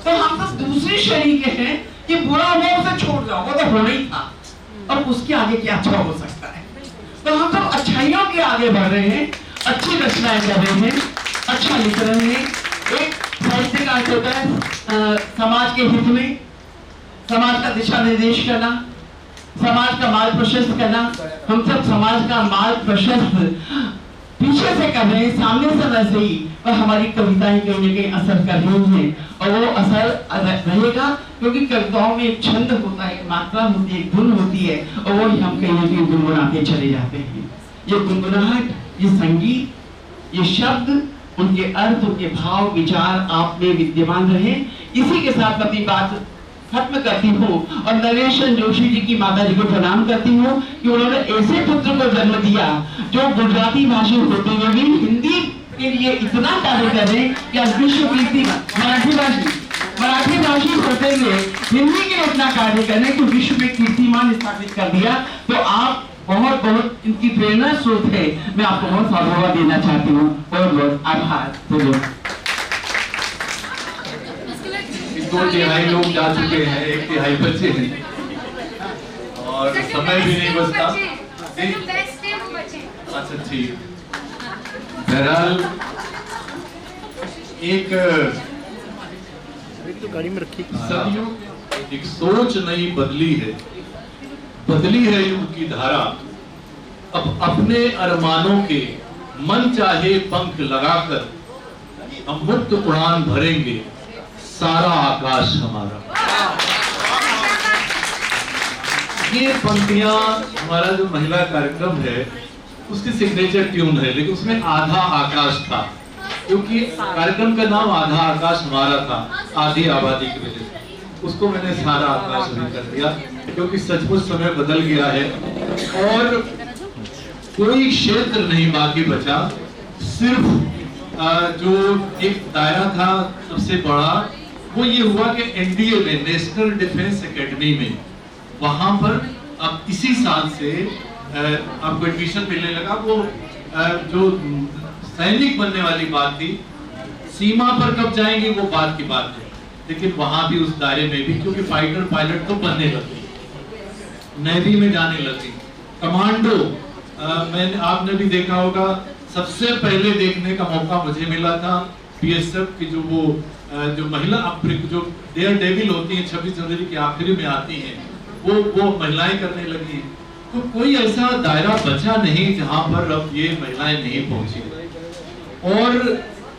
तो हम सब दूसरी श्रेणी के हैं कि बुरा हुआ उसे छोड़ जाओ, वो तो होना ही था, और उसके आगे क्या अच्छा हो सकता है। तो हम सब अच्छाइयों के आगे बढ़ रहे हैं, अच्छी रचनाएं कर रहे हैं, अच्छा लिख रहे हैं। एक साहित्य का अर्थ होता है समाज के हित में, समाज का दिशा निर्देश करना, समाज का मार्ग प्रशस्त करना। हम सब समाज का मार्ग प्रशस्त पीछे से कर रहे हैं, सामने से न सही, पर हमारी कविताएं कहीं न कहीं असर कर रही हैं, और वो असर रहेगा क्योंकि कविताओं में एक छंद होता है, एक मात्रा होती है, एक धुन होती है, और वही हम कहीं ना कहीं गुनगुनाते चले जाते हैं। ये गुनगुनाहट, ये संगीत, ये शब्द, उनके अर्थ, उनके भाव, विचार आप में विद्यमान रहे। इसी के साथ अपनी बात खत्म करती हूँ और नरेशन जोशी जी की माता जी को प्रणाम करती हूँ कि उन्होंने ऐसे पुत्र को जन्म दिया जो गुजराती भाषी होते हुए भी हिंदी के लिए इतना कार्य करें कि आज विश्व कीर्ति, मराठी भाषी होते हुए हिंदी के लिए इतना कार्य करें कि विश्व में कीर्तिमान स्थापित कर दिया। तो आप बहुत बहुत इनकी प्रेरणा स्रोत है। मैं आपको बहुत साधुवाद देना चाहती हूँ। बहुत बहुत आभार। बोलो। 2/3 लोग जा चुके हैं, 1/3 बच्चे हैं और समय भी नहीं बचता। अच्छा ठीक। बहरहाल एक तो गाड़ी में रखी सदियों एक सोच नहीं बदली है युग की धारा। अब अपने अरमानों के मन चाहे पंख लगाकर हम मुक्त उड़ान भरेंगे, सारा आकाश हमारा। ये पंक्तियां हमारा जो महिला कार्यक्रम है उसकी सिग्नेचर ट्यून है, लेकिन उसमें आधा आकाश था, क्योंकि कार्यक्रम का नाम आधा आकाश हमारा था, आधी आबादी की वजह से उसको मैंने सारा आकाश भी कर दिया, क्योंकि सचमुच समय बदल गया है और कोई क्षेत्र नहीं बाकी बचा। सिर्फ जो एक दायरा था सबसे बड़ा, वो ये हुआ कि एनडीए में, नेशनल डिफेंस एकेडमी में, वहां पर अब इसी साल से आपको एडमिशन मिलने लगा। वो जो सैनिक बनने वाली बात थी, सीमा पर कब जाएंगे वो बात की बात है, लेकिन वहां भी उस दायरे में भी, क्योंकि फाइटर पायलट तो बनने लगे, नेवी में जाने लगी, कमांडो। मैंने आपने भी देखा होगा, सबसे पहले देखने का मौका मुझे मिला था बीएसएफ की जो महिला जो डेयर डेविल होती हैं 26 जनवरी के आखिरी में आती हैं, वो महिलाएं करने लगी हैं। तो कोई ऐसा दायरा बचा नहीं जहां पर अब ये महिलाएं नहीं पहुंची। और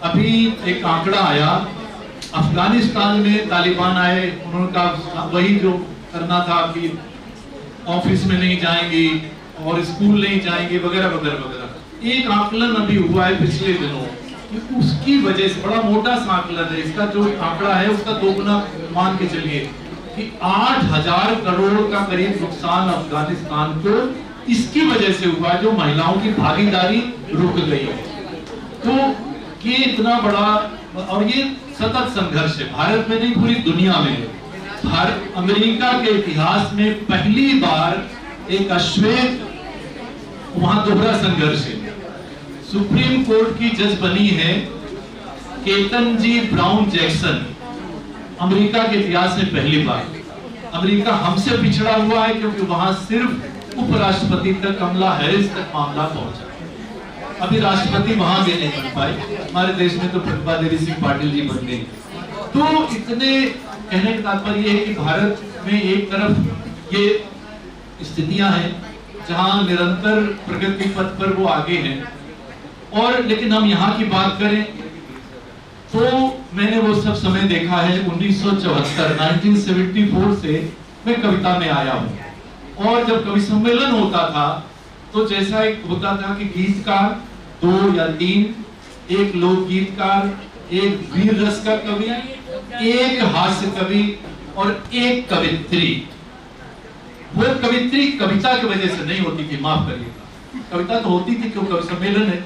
अभी एक आंकड़ा आया, अफगानिस्तान में तालिबान आए, उन्होंने कहा वही जो करना था कि ऑफिस में नहीं जाएंगी और स्कूल नहीं जाएंगे वगैरह वगैरह वगैरह। एक आकलन अभी हुआ है पिछले दिनों कि उसकी वजह से, बड़ा मोटा सा आकलन है, इसका जो आंकड़ा है उसका दोगुना मान के चलिए कि 8,000 करोड़ का करीब नुकसान अफगानिस्तान को इसकी वजह से हुआ, जो महिलाओं की भागीदारी रुक गई है। तो ये इतना बड़ा, और ये सतत संघर्ष है, भारत में नहीं पूरी दुनिया में। भारत, अमेरिका के इतिहास में पहली बार एक अश्वेत, वहां दोहरा संघर्ष है। सुप्रीम कोर्ट की जज बनी है केतनजी ब्राउन जैक्सन, अमेरिका के इतिहास में पहली बार। अमेरिका हमसे पिछड़ा हुआ है क्योंकि वहां सिर्फ उपराष्ट्रपति तक, कमला हैरिस तक मामला पहुंचा, अभी राष्ट्रपति वहां भी नहीं बन पाए। हमारे देश में तो प्रतिभा देवी सिंह पाटिल जी बन गई। तो इतने कहने का तात्पर्य है कि भारत में एक तरफ ये स्थितियां हैं जहां निरंतर प्रगति पथ पर वो आगे हैं, और लेकिन हम यहाँ की बात करें तो मैंने वो सब समय देखा है 1974 से मैं कविता में आया हूँ। और जब कवि सम्मेलन होता था तो जैसा एक होता था कि गीतकार 2 या 3, एक लोक गीतकार, एक वीर रस का कवि, एक हास्य कवि और एक कवित्री। वो कवित्री कविता की वजह से नहीं होती थी, माफ करिएगा, कविता तो होती थी क्योंकि कवि सम्मेलन है,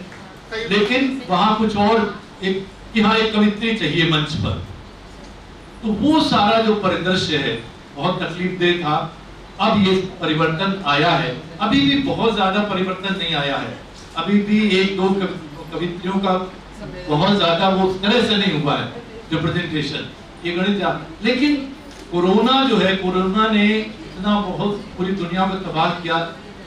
लेकिन वहां कुछ और एक कि हाँ एक कवित्री चाहिए मंच पर। तो वो सारा जो परिदृश्य है बहुत तकलीफदेह था। अब ये परिवर्तन आया है, अभी भी बहुत ज्यादा परिवर्तन नहीं आया है, अभी भी 1-2 कवित्रियों का बहुत ज्यादा वो उस तरह से नहीं हुआ है जो प्रेजेंटेशन, ये गणित। लेकिन कोरोना जो है, कोरोना ने इतना बहुत पूरी दुनिया को तबाह किया,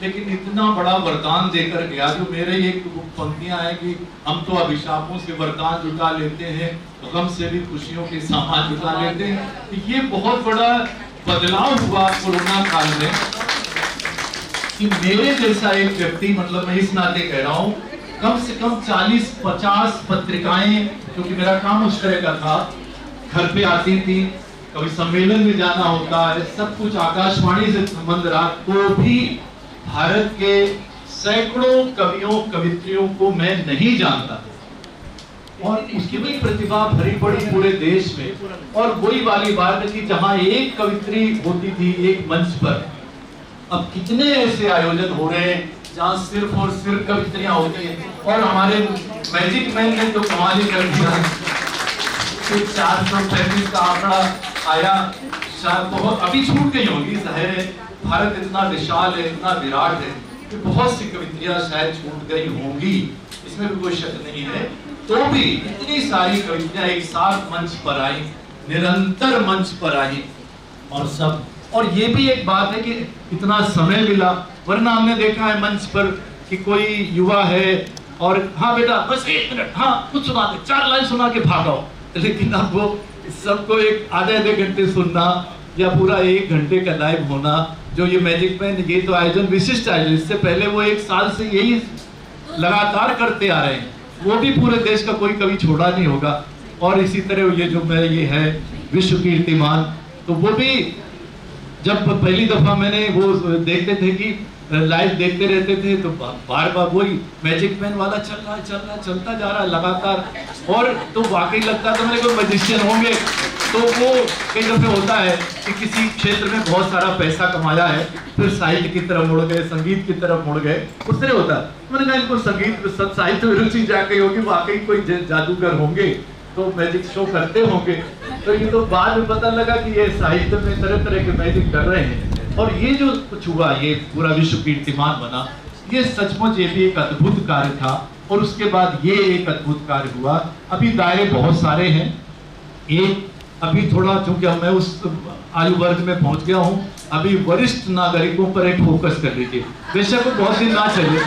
लेकिन इतना बड़ा वरदान देकर गया। जो मेरे ये पंक्तियां हैं कि हम तो अभिशापों से वरदान जुटा लेते हैं, गम से भी खुशियों के सामान जुटा लेते हैं। ये बहुत बड़ा बदलाव हुआ कोरोना काल में कि मेरे जैसा एक व्यक्ति, मतलब मैं इस नाते कह रहा हूँ, कम से कम 40-50 पत्रिकाएं, क्योंकि मेरा काम उस तरह का था, घर पे आती थी, कभी सम्मेलन में जाना होता है, सब कुछ आकाशवाणी से संबंध रहा, तो भी भारत के सैकड़ों कवियों कवित्रियों को मैं नहीं जानता और उसकी भी प्रतिभा भरी पड़ी पूरे देश में। और वही वाली बात है कि जहां एक कवित्री होती थी एक मंच पर, अब कितने ऐसे आयोजन हो रहे हैं जहां सिर्फ और सिर्फ कवित्रियां होती हैं। और हमारे मैजिक मैन ने तो कमाल ही कर दिया, 435 का आंकड़ा आया, शायद बहुत अभी छूट गई होगी, जाहिर है भारत इतना विशाल है, इतना विराट है कि बहुत सी कवित्रियां शायद छूट गई होंगी, इसमें भी कोई शक नहीं है। तो भी इतनी सारी कविताएं एक साथ मंच पर आई, निरंतर मंच पर आई और सब। और ये भी एक बात है कि इतना समय मिला, वरना हमने देखा है मंच पर कि कोई युवा है और हाँ बेटा बस 1 मिनट, हाँ कुछ सुना दे, 4 लाइन सुना के भागो। लेकिन अब वो सबको एक आधे घंटे सुनना या पूरा 1 घंटे का लाइव होना, जो ये मैजिक मैन, ये तो आयोजन विशिष्ट आयोजन, इससे पहले वो 1 साल से यही लगातार करते आ रहे हैं, वो भी पूरे देश का कोई कभी छोड़ा नहीं होगा। और इसी तरह ये जो ये है विश्व कीर्तिमान, तो वो भी जब पहली दफा मैंने वो देखते थे कि लाइव देखते रहते थे तो बार बार वही मैजिक मैन वाला चलता जा रहा है लगातार, और तो वाकई लगता था मेरे को मैजिशियन होंगे। तो वो कई दफे होता है कि किसी क्षेत्र में बहुत सारा पैसा कमाया है, फिर साहित्य की तरफ मुड़ गए, संगीत की तरफ मुड़ गए, उस तरह होता है। मैंने कहा इनको संगीत साहित्य में रुचि जाके होगी, वाकई कोई जादूगर होंगे तो मैजिक शो करते होंगे। तो ये तो बाद में पता लगा कि ये साहित्य में तरह तरह के मैजिक कर रहे हैं। और ये जो कुछ हुआ, ये पूरा विश्व कीर्तिमान बना, ये सचमुच ये भी एक अद्भुत कार्य था। और उसके बाद ये एक अद्भुत कार्य हुआ। अभी दायरे बहुत सारे हैं, एक अभी थोड़ा चूंकि मैं उस आयु वर्ग में पहुंच गया हूं, अभी वरिष्ठ नागरिकों पर एक फोकस कर लीजिए, बेशक वो बहुत दिन ना चले,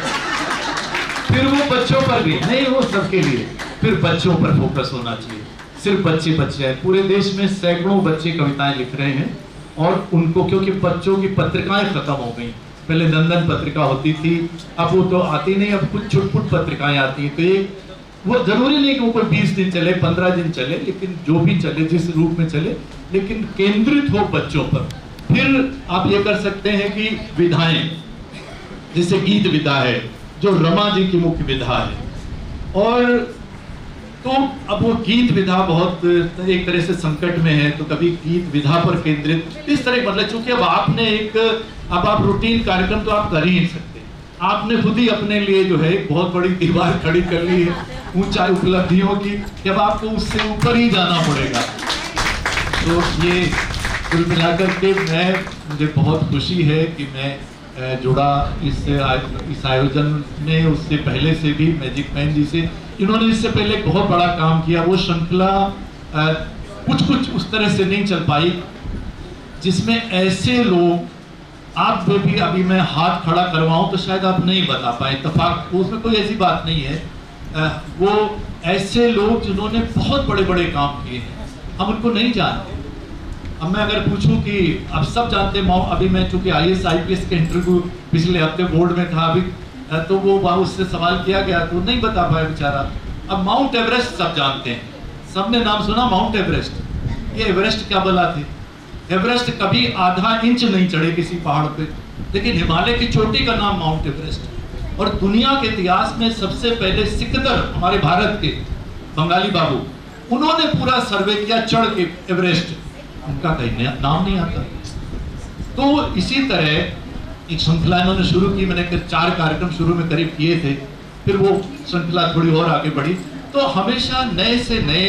फिर वो बच्चों पर भी नहीं, वो सबके लिए, फिर बच्चों पर फोकस होना चाहिए। सिर्फ बच्चे हैं, पूरे देश में सैकड़ों बच्चे कविताएं लिख रहे हैं और उनको, क्योंकि बच्चों की पत्रिकाएं खत्म हो गई, पहले नंदन पत्रिका होती थी, अब वो तो आती नहीं, अब कुछ छुटपुट पत्रिकाएं आती हैं। तो ये वो जरूरी नहीं कि वो कोई 20 दिन चले, 15 दिन चले, लेकिन जो भी चले, जिस रूप में चले, लेकिन केंद्रित हो बच्चों पर। फिर आप ये कर सकते हैं कि विधाएं, जैसे गीत विधा है जो रमा जी की मुख्य विधा है, और तो अब वो गीत विधा बहुत एक तरह से संकट में है, तो कभी गीत विधा पर केंद्रित इस तरह, मतलब चूंकि अब आपने अब आप रूटीन कार्यक्रम तो आप कर ही नहीं सकते, आपने खुद ही अपने लिए जो है बहुत बड़ी दीवार खड़ी कर ली है ऊंचाई उपलब्धियों की, जब आपको उससे ऊपर ही जाना पड़ेगा। तो ये कुल मिलाकर के मुझे बहुत खुशी है कि मैं जुड़ा इस आयोजन में। उससे पहले से भी मैजिक मैन जी से, इन्होंने इससे पहले एक बहुत बड़ा काम किया, वो श्रृंखला कुछ उस तरह से नहीं चल पाई जिसमें ऐसे लोग, आप भी अभी मैं हाथ खड़ा करवाऊं तो शायद आप नहीं बता पाए, इत्तेफाक उसमें कोई ऐसी बात नहीं है, वो ऐसे लोग जिन्होंने बहुत बड़े बड़े काम किए हैं, हम उनको नहीं जानते। अब मैं अगर पूछूं कि अब सब जानते हैं, अभी मैं चूंकि IAS IPS के इंटरव्यू पिछले हफ्ते बोर्ड में था, अभी तो वो उससे सवाल किया गया तो नहीं बता पाया बेचारा। अब माउंट एवरेस्ट सब जानते हैं, सबने नाम सुना माउंट एवरेस्ट, ये एवरेस्ट क्या बला थी, एवरेस्ट कभी आधा इंच नहीं चढ़े किसी पहाड़ पे, लेकिन हिमालय की चोटी का नाम माउंट एवरेस्ट। और दुनिया के इतिहास में सबसे पहले सिकंदर, हमारे भारत के बंगाली बाबू, उन्होंने पूरा सर्वे किया चढ़ के एवरेस्ट, उनका कहीं नाम नहीं आता। तो इसी तरह एक श्रृंखला इन्होंने शुरू की, मैंने 4 कार्यक्रम शुरू में करीब किए थे, फिर वो श्रृंखला थोड़ी और आगे बढ़ी। तो हमेशा नए से नए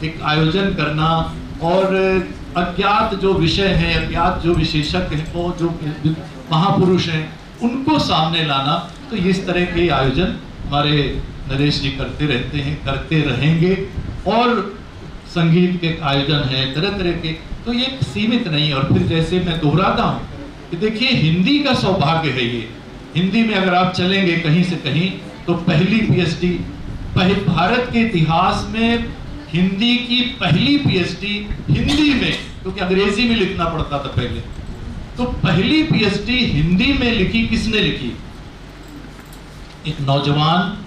एक आयोजन करना और अज्ञात जो विषय हैं, अज्ञात जो विशेषज्ञ हैं, वो जो महापुरुष हैं, उनको सामने लाना, तो इस तरह के आयोजन हमारे नरेश जी करते रहते हैं, करते रहेंगे। और संगीत के आयोजन हैं तरह तरह के, तो ये सीमित नहीं है। और फिर जैसे मैं दोहराता हूँ कि देखिए हिंदी का सौभाग्य है ये, हिंदी में अगर आप चलेंगे कहीं से कहीं तो पहली PhD भारत के इतिहास में, हिंदी की पहली PhD हिंदी में, क्योंकि अंग्रेजी में लिखना पड़ता था पहले, तो पहली PhD हिंदी में लिखी किसने लिखी? एक नौजवान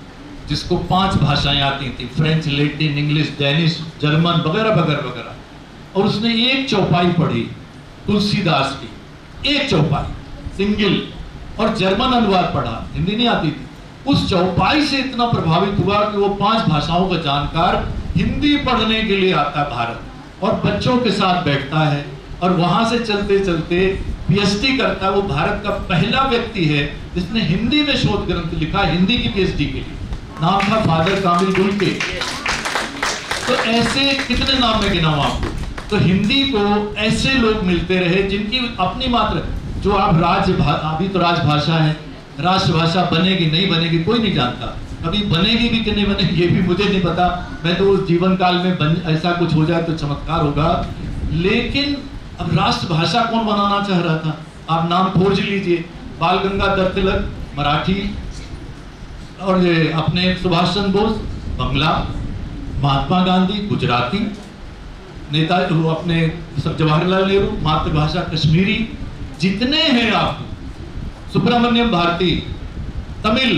जिसको 5 भाषाएं आती थी, French, Latin, English, Danish, German वगैरह वगैरह वगैरह, और उसने एक चौपाई पढ़ी तुलसीदास की, एक चौपाई सिंगल, और जर्मन अनुवाद पढ़ा, हिंदी नहीं आती थी। उस चौपाई से इतना प्रभावित हुआ कि वो 5 भाषाओं का जानकार, हिंदी पढ़ने के लिए आता है भारत, और बच्चों के साथ बैठता है, और वहां से चलते चलते पीएचडी करता है। वो भारत का पहला व्यक्ति है जिसने हिंदी में शोध ग्रंथ लिखा, हिंदी की पीएचडी के लिए। नाम था फादर कामिल गुलके। तो ऐसे कितने नाम मैं गिनाऊं आपको। तो हिंदी को ऐसे लोग मिलते रहे जिनकी अपनी मात्र, जो आप अभी तो राजभाषा है, राष्ट्रभाषा बनेगी नहीं बनेगी कोई नहीं जानता, कभी बनेगी भी कि नहीं बनेगी ये भी मुझे नहीं पता। मैं तो उस जीवन काल में ऐसा कुछ हो जाए तो चमत्कार होगा। लेकिन अब राष्ट्रभाषा कौन बनाना चाह रहा था? आप नाम खोज लीजिए, बाल गंगाधर तिलक मराठी, और ये अपने सुभाष चंद्र बोस बंगला, महात्मा गांधी गुजराती, नेता वो अपने जवाहरलाल नेहरू मातृभाषा कश्मीरी, जितने हैं आप, सुब्रमण्यम भारती तमिल,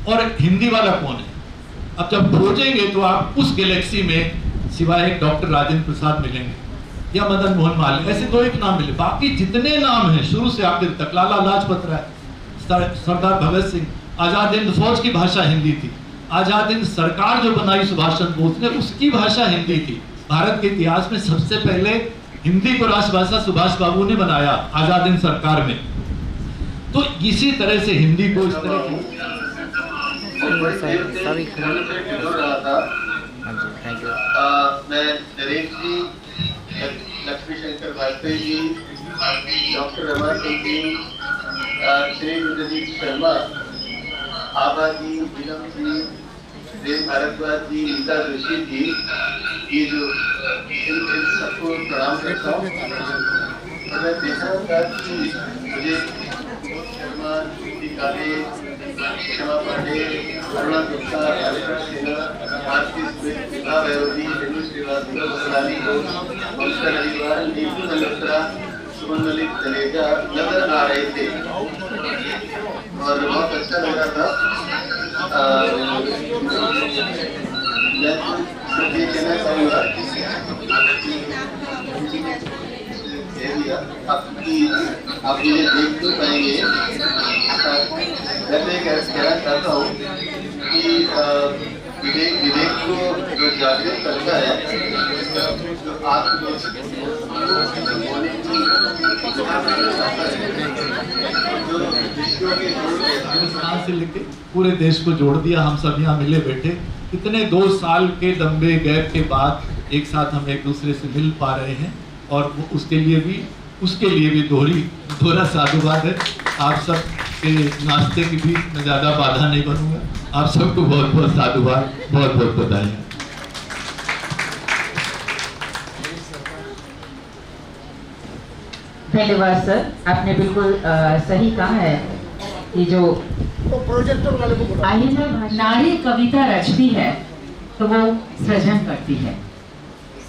और हिंदी वाला कौन है? अब जब खोजेंगे तो आप उस गैलेक्सी में सिवाय एक डॉक्टर राजेंद्र प्रसाद मिलेंगे या मदन मोहन मालवीय, ऐसे 2 एक नाम मिले। बाकी जितने नाम हैं शुरू से आखिर तक, लाला लाजपत राय, सरदार भगत सिंह, आजाद हिंद फौज की भाषा हिंदी थी, आजाद हिंद सरकार जो बनाई सुभाष चंद्र बोस ने उसकी भाषा हिंदी थी। भारत के इतिहास में सबसे पहले हिंदी को राष्ट्रभाषा सुभाष बाबू ने बनाया आजाद हिंद सरकार में। तो इसी तरह से हिंदी को इस तरह की मैं नरेश जी, लक्ष्मी शंकर वाजपेयी जी, डॉक्टर रमन सिंह जी, श्री रुद्रजीत शर्मा, आबा जी, नीलम जी, देव भारद्वाज जी, नीता जोशी जी, ये जो इन सबको प्रणाम करता हूँ। और मैं देखा था कि मुझे शर्मा, काले, क्षमा पांडे, अरुणा गुप्ता, अलिका सिन्हा, भारती स्मिथ, विभा वैरोधी, रेणु श्रीवास्तव, सलानी घोष, ममता अलीवाल, नीतू मल्होत्रा, सुमन मलिक तलेजा नजर आ रहे थे और बहुत अच्छा लग रहा था। मैं ये कहना चाहूँगा आप मुझे देख नहीं पाएंगे, मैं कहना चाहता हूँ कि विवेक को जो जागृत करता है, हिंदुस्तान से लेके पूरे देश को जोड़ दिया। हम सब यहाँ मिले बैठे, इतने 2 साल के लंबे गैप के बाद एक साथ हम एक दूसरे से मिल पा रहे हैं, और उसके लिए भी दोहरा साधुवाद है। आप सब के नाश्ते की भी मैं ज़्यादा बाधा नहीं बनूंगा। आप सबको बहुत बहुत साधुवाद, बहुत बहुत बधाई। धन्यवाद सर, आपने बिल्कुल सही कहा है कि जो नारी कविता रचती है तो वो सृजन करती है,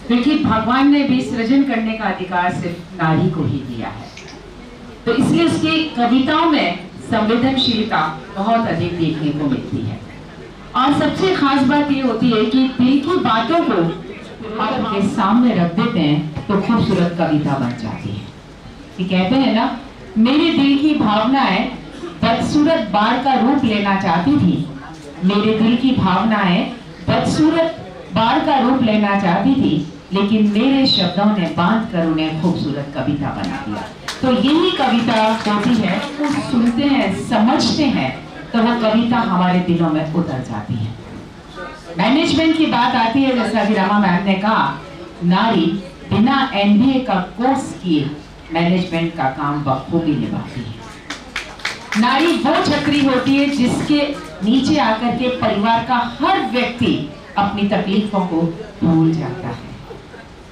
क्योंकि भगवान ने भी सृजन करने का अधिकार सिर्फ नारी को ही दिया है। तो इसलिए उसकी कविताओं में संवेदनशीलता बहुत अधिक देखने को मिलती है। और सबसे खास बात ये होती है कि दिल की बातों को आप उनके सामने रख देते हैं तो खूबसूरत कविता बन जाती है। कि कहते हैं ना, मेरे दिल की भावनाएं बदसूरत बाढ़ का रूप लेना चाहती थी, मेरे दिल की भावनाएं बदसूरत बाढ़ का रूप लेना चाहती थी, लेकिन मेरे शब्दों ने बांध कर उन्हें खूबसूरत कविता बना दिया। तो यही कविता होती है, वो सुनते हैं, समझते हैं तो वो कविता हमारे दिलों में उतर जाती है। मैनेजमेंट की बात आती है, जैसा कि रमा मैम ने कहा, नारी बिना एमबीए का कोर्स किए मैनेजमेंट का काम बखूबी निभाती है। नारी वो छतरी होती है जिसके नीचे आकर के परिवार का हर व्यक्ति अपनी तकलीफों को भूल जाता है।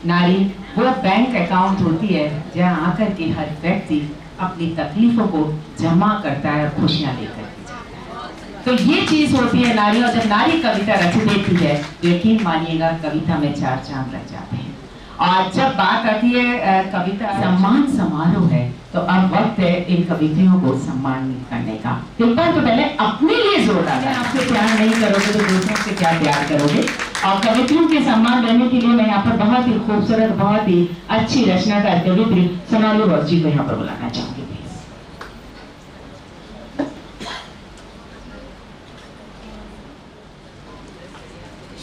नारी वो बैंक अकाउंट होती है जहां आकर के हर व्यक्ति अपनी तकलीफों को जमा करता है और खुशियां लेकर के जाता है। तो ये चीज होती है नारी, और जब नारी कविता रच देती है तो यकीन मानिएगा कविता में 4 चांद लग जाते हैं। और जब बात आती है कविता सम्मान समारोह है, तो अब वक्त है इन कविताओं को सम्मानित करने का। एक बार तो पहले अपने लिए जोर डालें, आपसे प्यार नहीं करोगे तो दूसरों से क्या प्यार करोगे। और कवित्रियों के सम्मान देने के लिए मैं यहाँ पर बहुत ही खूबसूरत, बहुत ही अच्छी रचनाकार कवित्री सोनाली बॉस जी को यहाँ पर बुलाना चाहूंगी।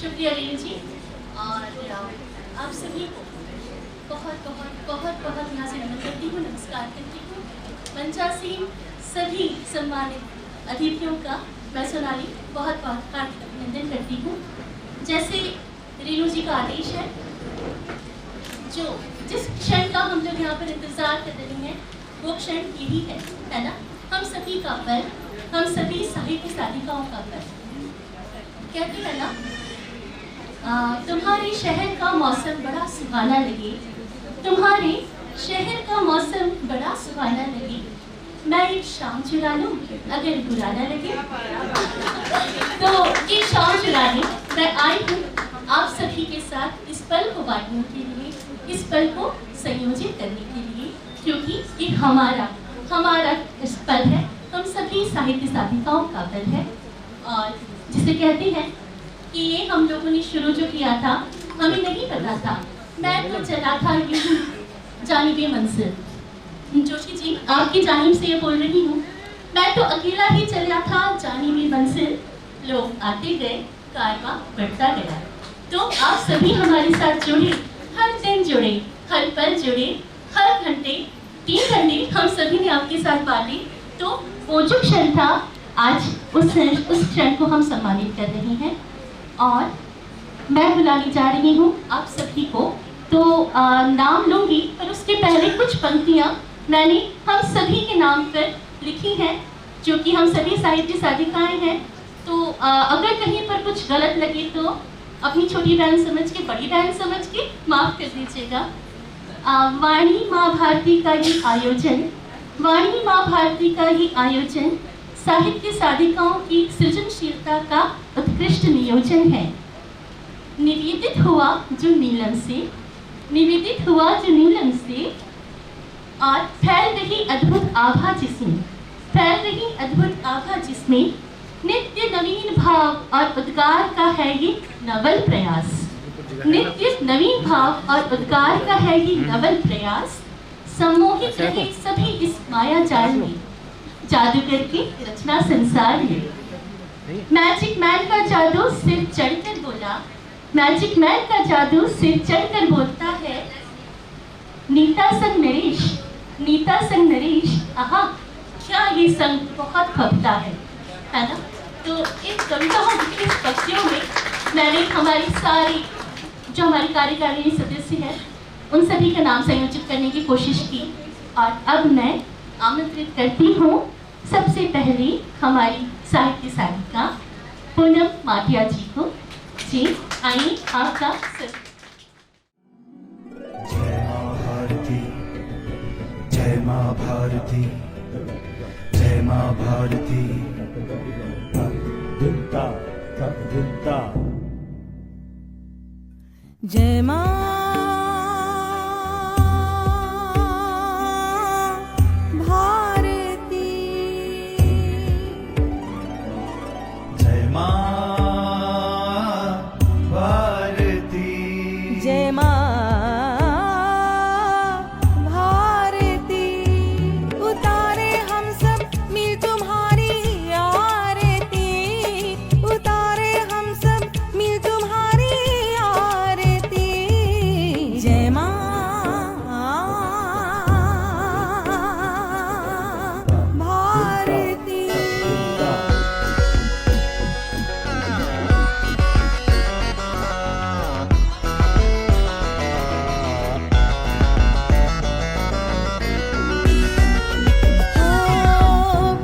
शुक्रिया रीनू जी, और आप सभी को बहुत बहुत बहुत बहुत यहाँ से नमन करती हूँ, नमस्कार करती हूँ। मंचासीन सभी सम्मानित अतिथियों का मैं सोनाली बहुत बहुत हार्दिक अभिनंदन करती हूँ। जैसे रीनू जी का आदेश है, जो जिस क्षण का हम लोग यहाँ पर इंतजार कर रहे हैं वो क्षण यही है ना? हम सभी का पर्व, हम सभी साहित्य साधिकाओं का पर्व। कहते हैं ना, तुम्हारे शहर का मौसम बड़ा सुहाना लगे, तुम्हारे शहर का मौसम बड़ा सुहाना लगे, मैं एक शाम चुरा लूं अगर बुरा ना लगे। तो एक शाम चुराने मैं आई हूँ आप सभी के साथ इस पल को बांटने के लिए, इस पल को संयोजित करने के लिए, क्योंकि ये हमारा इस पल है, हम सभी साहित्य साधिकाओं का पल है। और जिसे कहते हैं कि ये हम लोगों ने शुरू जो किया था, हमें नहीं पता था, मैं तो चला था यूं जानिबे मंजिल। जोशी जी, आपकी जानिब से ये बोल रही हूँ, मैं तो अकेला ही चला था जानिबे मंजिल, लोग आते गए, कारवां बढ़ता गया। तो आप सभी हमारे साथ जुड़े, हर दिन जुड़े, हर पल जुड़े, हर घंटे 3 घंटे हम सभी ने आपके साथ बातें। तो वो जो क्षण था, आज उस क्षण को हम सम्मानित कर रहे हैं और मैं बुलाने जा रही हूँ आप सभी को। तो नाम लूँगी, पर उसके पहले कुछ पंक्तियाँ मैंने हम सभी के नाम पर लिखी हैं, जो कि हम सभी साहित्य साधिकाएँ हैं। तो अगर कहीं पर कुछ गलत लगे तो अपनी छोटी बहन समझ के, बड़ी बहन समझ के माफ़ कर दीजिएगा। वाणी माँ भारती का ये आयोजन, वाणी माँ भारती का ये आयोजन साहित्य साधिकाओं की सृजनशीलता का उत्कृष्ट नियोजन है। निवेदित हुआ जो नीलम से, निवेदित हुआ जो नीलम से, और फैल रही अद्भुत आभा जिसमें, फैल रही अद्भुत आभा जिसमें नित्य नवीन भाव और उद्गार का है ये नवल प्रयास। नित्य नवीन भाव और उद्गार का है ये नवल प्रयास। सम्मोहित रहे सभी इस माया जाल में, जादूगर की रचना संसार में। मैजिक मैन का जादू सिर चढ़कर बोला, मैजिक मैन का जादू सिर चढ़कर बोलता है, नीता संग नरेश, नीता संग नरेश, आहा क्या ये संग बहुत फबता है ना? तो इन कविताओं की इस पंक्तियों में मैंने हमारी सारी जो हमारी कार्यकारिणी सदस्य हैं उन सभी का नाम संयोजित करने की कोशिश की। और अब मैं आमंत्रित करती हूँ सबसे पहले हमारी साहित्य साधिका पूनम माटिया जी को। जी आइए आपका जय माँ भारती, जय माँ भारती, जय माँ भारती। जय माँ भारती, जय माँ भारती, जय माँ भारती। उतारे हम सब मिल तुम्हारी आरती, उतारे हम सब मिल तुम्हारी आरती। जय माँ भारती।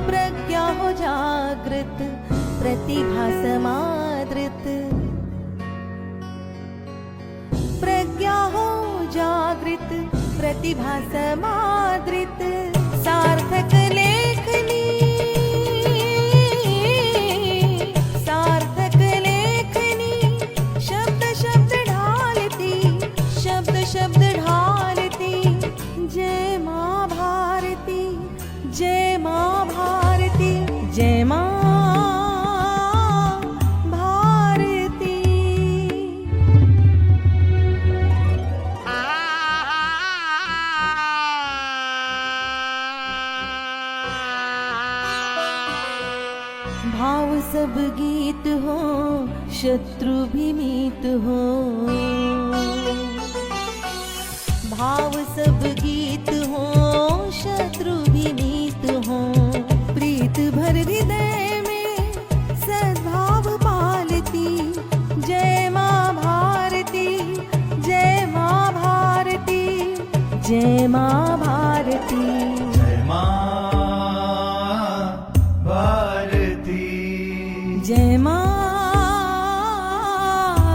प्रज्ञा हो जागृत, प्रतिभा समादृत, प्रज्ञा हो जागृत, प्रतिभा समादृत। सार्थक लेखनी, सार्थक लेखनी, शब्द शब्द ढालती, शब्द शब्द ढालती। जय माँ भारती, जय माँ भारती, जय माँ भारती। शत्रु भीमित हो। भाव सब गीत हो शत्रु भीमित हो। प्रीत भर हृदय में सद्भाव पालती जय माँ भारती, जय माँ भारती, जय माँ भारती, जय माँ भारती, जय माँ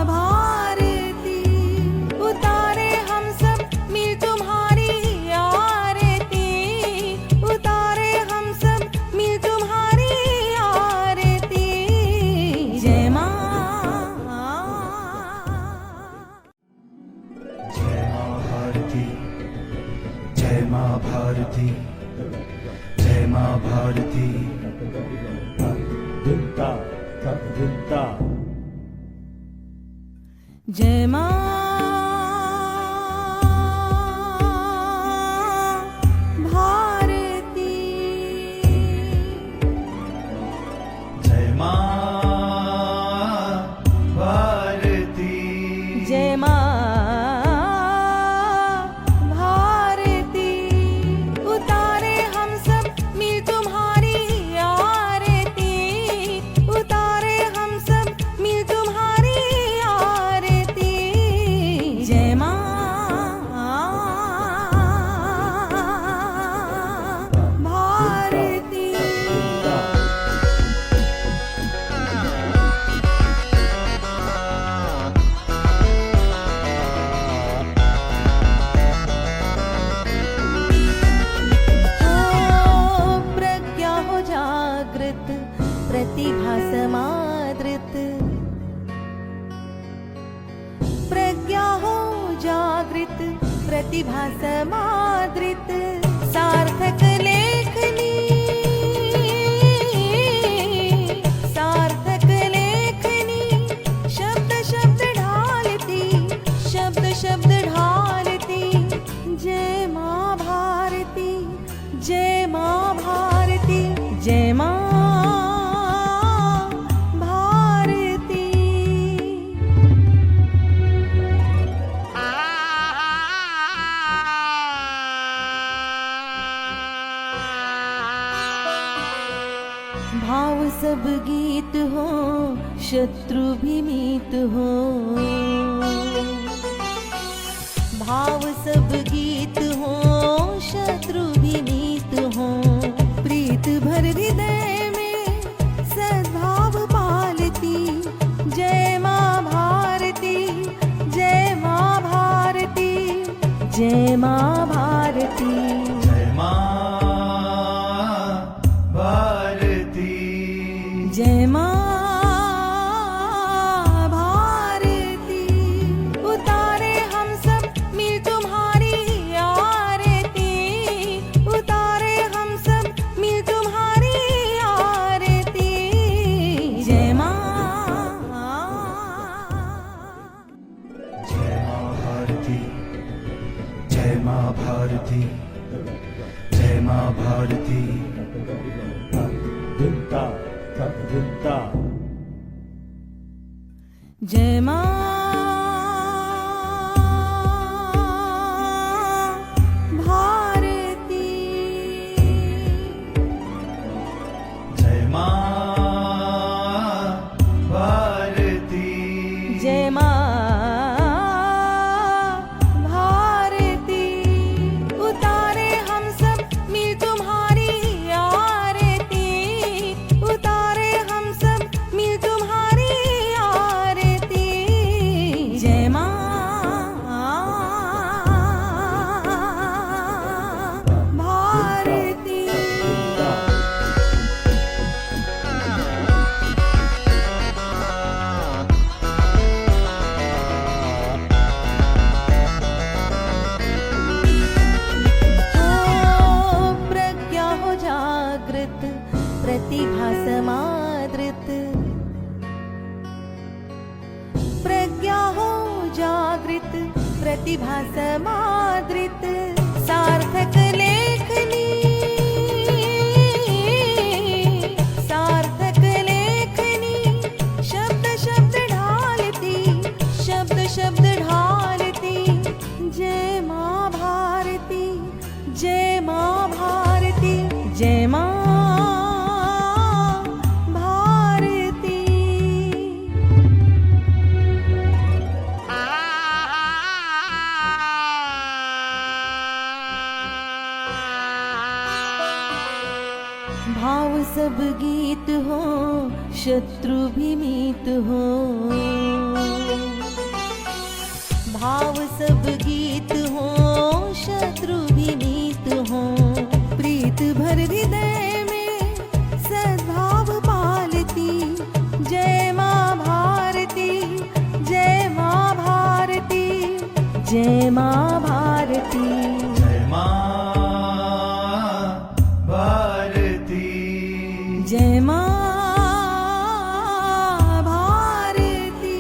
भारती। उतारे हम सब मिल तुम्हारी आरती, उतारे हम सब मिल तुम्हारी आरती, जय माँ। जय माँ भारती, जय माँ भारती, जय माँ भारती। जय माँ भारती, जय माँ भारती, जय माँ भारती। उतारे हम सब मिल तुम्हारी आरती, उतारे हम सब मिल तुम्हारी आरती, जय माँ भारती। प्रज्ञा हो जागृत प्रतिभा समादृत, प्रज्ञा हो जागृत प्रतिभा समादृत। सार्थक लेखनी, सार्थक लेखनी शब्द शब्द ढालती, शब्द शब्द ढालती जय माँ भारती, जय माँ भारती, जय माँ भारती। भाव सब गीत हो शत्रु भीमित हो। भाव सब गीत हो शत्रु भीमित हो। प्रीत भर हृदय में सद्भाव पालती जय माँ भारती, जय माँ भारती, जय माँ भारती, जय माँ भारती, जय माँ भारती। उतारे हम सब मिल तुम्हारी आरती, उतारे हम सब मिल तुम्हारी आरती, जय माँ। जय माँ भारती, जय माँ भारती, जय माँ भारती। जय माँ भारती, जय माँ भारती, जय माँ भारती। उतारे हम सब मिल तुम्हारी आरती, उतारे हम सब मिल तुम्हारी आरती, जय माँ भारती। प्रज्ञा हो जागृत प्रतिभा समादृत, प्रज्ञा हो जागृत प्रतिभा समादृत। सार्थक लेखनी, सार्थक लेखनी शब्द शब्द ढालती सब गीत हो शत्रु भी मीत हो, भाव सब गीत हो शत्रु भी मीत हो, प्रीत भर हृदय में सद्भाव पालती, जय माँ भारती, जय माँ भारती, जय माँ भारती, जय माँ भारती, जय माँ भारती,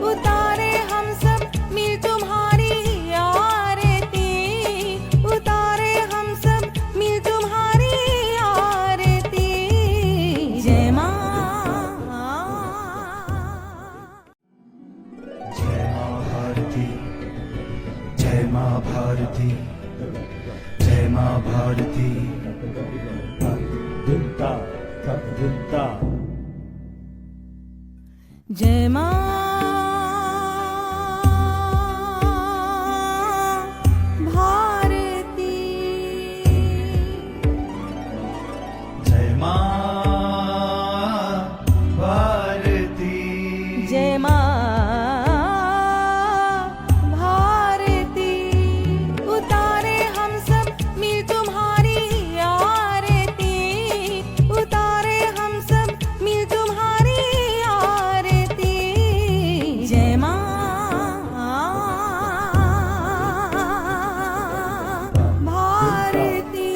उतारे हम सब मिल तुम्हारी आरती, उतारे हम सब मिल तुम्हारी आरती, जय माँ, जय माँ भारती, जय माँ भारती, जय माँ भारती, जय माँ भारती, जय माँ भारती, जय माँ भारती, उतारे हम सब मिल तुम्हारी आरती, उतारे हम सब मिल तुम्हारी आरती, जय माँ भारती।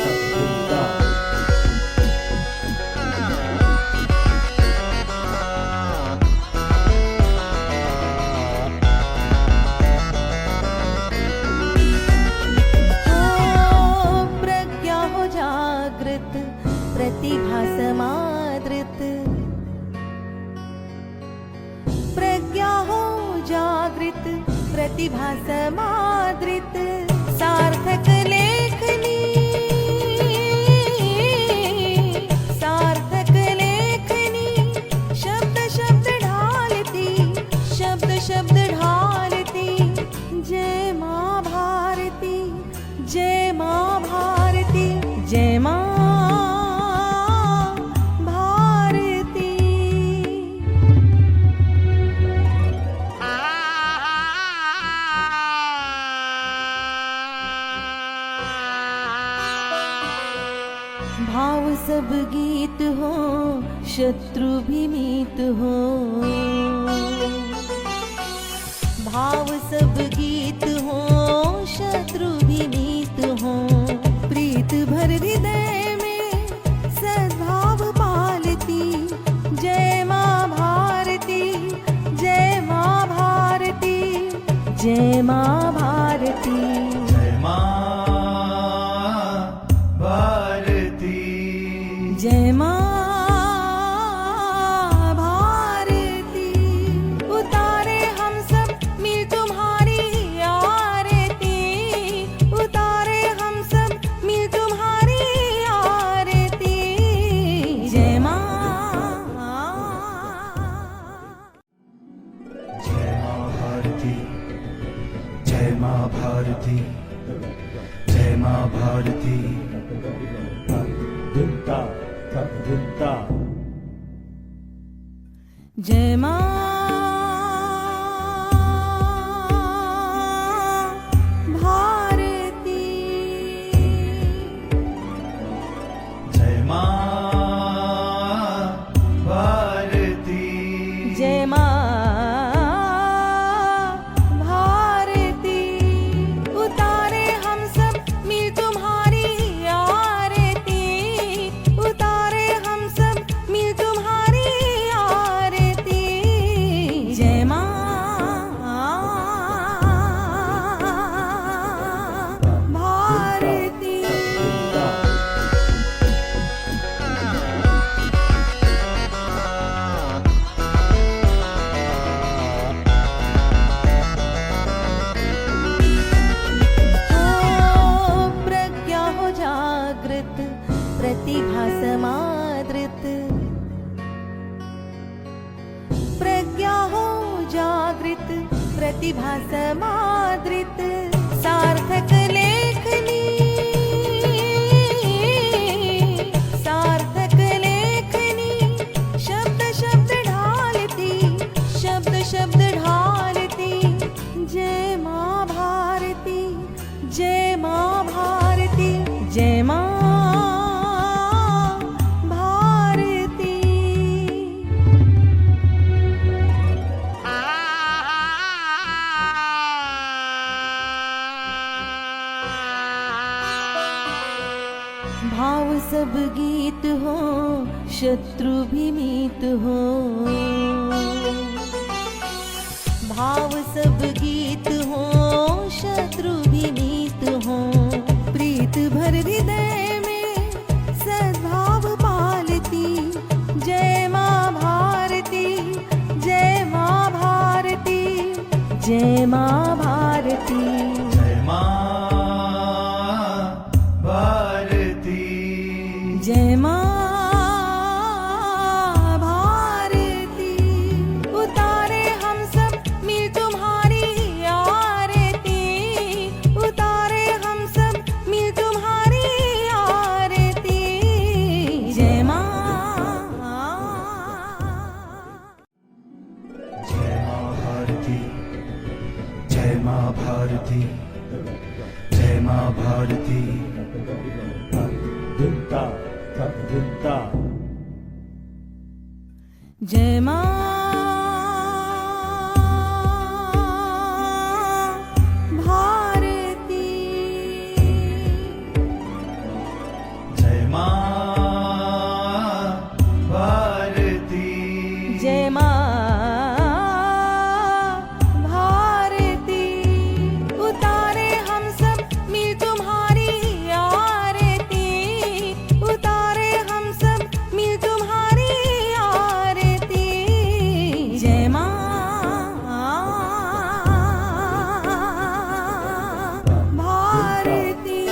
प्रज्ञा हो जागृत प्रतिभा समादृत, प्रज्ञा हो जागृत प्रतिभा समादृत, सार्थक लेखनी, सार्थक लेखनी, शब्द शब्द ढालती, शब्द शब्द ढालती, जय माँ भारती, जय माँ भारती, जय माँ भारती। भाव सब गीत हो शत्रु भी मीत हो, भाव सब गीत हो शत्रु भी मीत हो, प्रीत भर हृदय में सद्भाव पालती, जय माँ भारती, जय माँ भारती, जय माँ भारती, जय माँ भारती, जय माँ भारती, उतारे हम सब मिल तुम्हारी आरती, उतारे हम सब मिल तुम्हारी आरती, जय माँ, जय माँ भारती, जय माँ भारती, जय माँ भारती, जय माँ भारती, जय माँ भारती, जय माँ भारती, उतारे हम सब मिल तुम्हारी आरती, उतारे हम सब मिल तुम्हारी आरती, जय माँ भारती। प्रज्ञा हो जागृत प्रतिभा समादृत, प्रज्ञा हो जागृत प्रतिभा समादृत, सार्थक लेखनी, सार्थक लेखनी, भाव सब गीत हो शत्रु भी मीत हो। भाव सब गीत हो शत्रु भी मीत हो। प्रीत भर हृदय में सद्भाव पालती। जय माँ भारती, जय माँ भारती, जय माँ भारती। जय माँ भारती, जय माँ भारती। उतारे हम सब मिल तुम्हारी आरती। उतारे हम सब मिल तुम्हारी आरती। जय माँ। जय माँ भारती, जय माँ भारती, जय माँ भारती। जय माँ भारती। जय माँ भारती, जय माँ भारती। उतारे हम सब मिल तुम्हारी आरती। उतारे हम सब मिल तुम्हारी आरती। जय माँ भारती।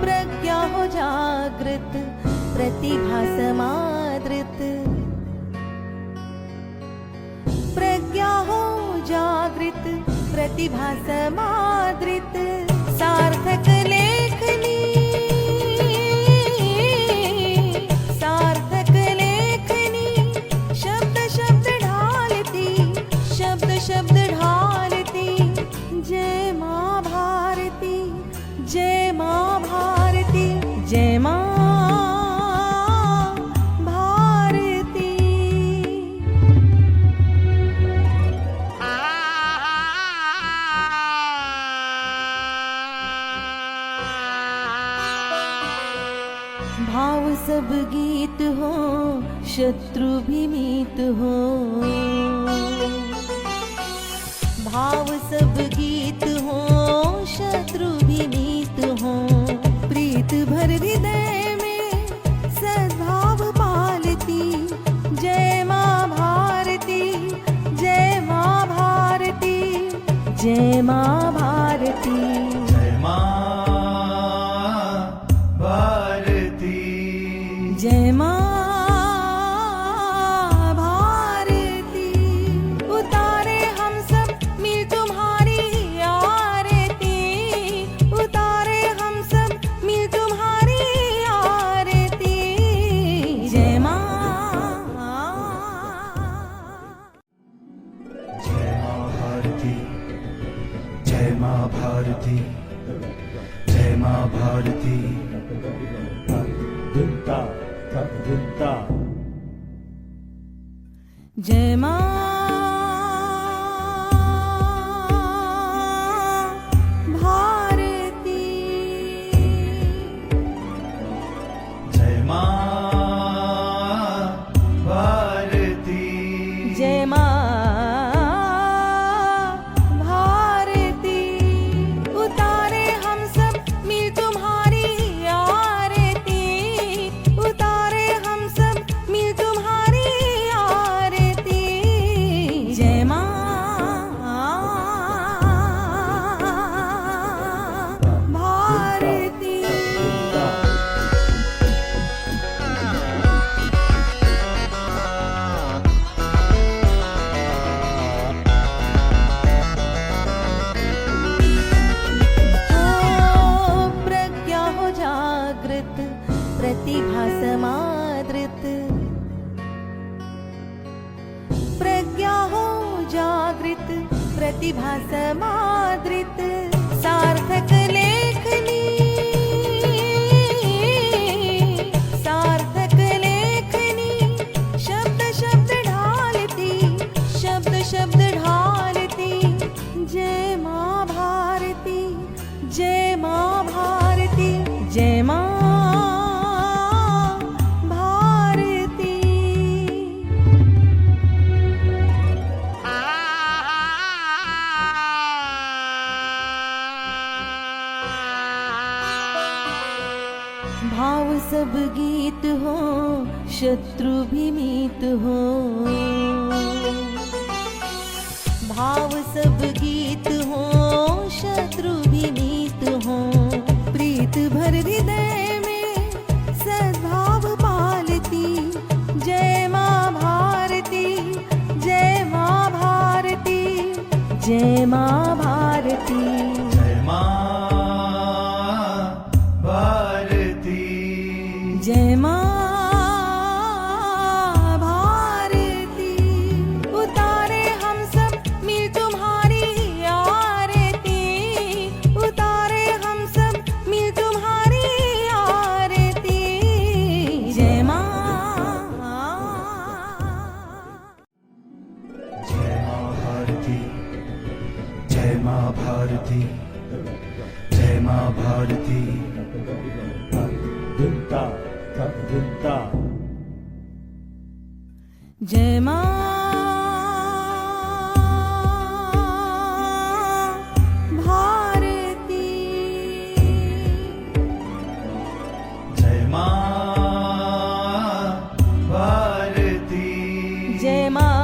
प्रज्ञा हो जागृत, प्रतिभा समादृत। प्रज्ञा हो जागृत, प्रतिभा समादृत। सार्थक लेखनी, सार्थक लेखनी। शब्द शब्द ढालती, शब्द शब्द ढालती। जय माँ भारती, जय माँ भारती, जय माँ भारती। भाव सब गीत हो शत्रु भी मीत हो। भाव सब गीत हो शत्रु भी मीत हो। प्रीत भर हृदय में सद्भाव पालती। जय माँ भारती, जय माँ भारती, जय माँ भारती। जय माँ भारती, जय माँ भारती। उतारे हम सब मिल तुम्हारी आरती। उतारे हम सब मिल तुम्हारी आरती। जय माँ। जय माँ भारती, जय माँ भारती, जय माँ भारती। जय माँ भारती। जय माँ भारती, जय माँ भारती। उतारे हम सब मिल तुम्हारी आरती। उतारे हम सब मिल तुम्हारी आरती। जय माँ भारती। प्रज्ञा हो जागृत, प्रतिभा समादृत। प्रज्ञा हो जागृत, प्रतिभा समादृत। सार्थक लेखनी, सार्थक भाव सब गीत हो शत्रु भी मीत हो। भाव सब गीत हो शत्रु भी मीत हो। प्रीत भर हृदय में सद्भाव पालती। जय माँ भारती, जय माँ भारती, जय माँ भारती, जय माँ भारती, जय माँ भारती। उतारे हम सब मिल तुम्हारी आरती। उतारे हम सब मिल तुम्हारी आरती। जय माँ, जय माँ भारती, जय माँ भारती, जय माँ भारती। दुत्ता दुत्ता, जय माँ भारती, जय माँ भारती, जय माँ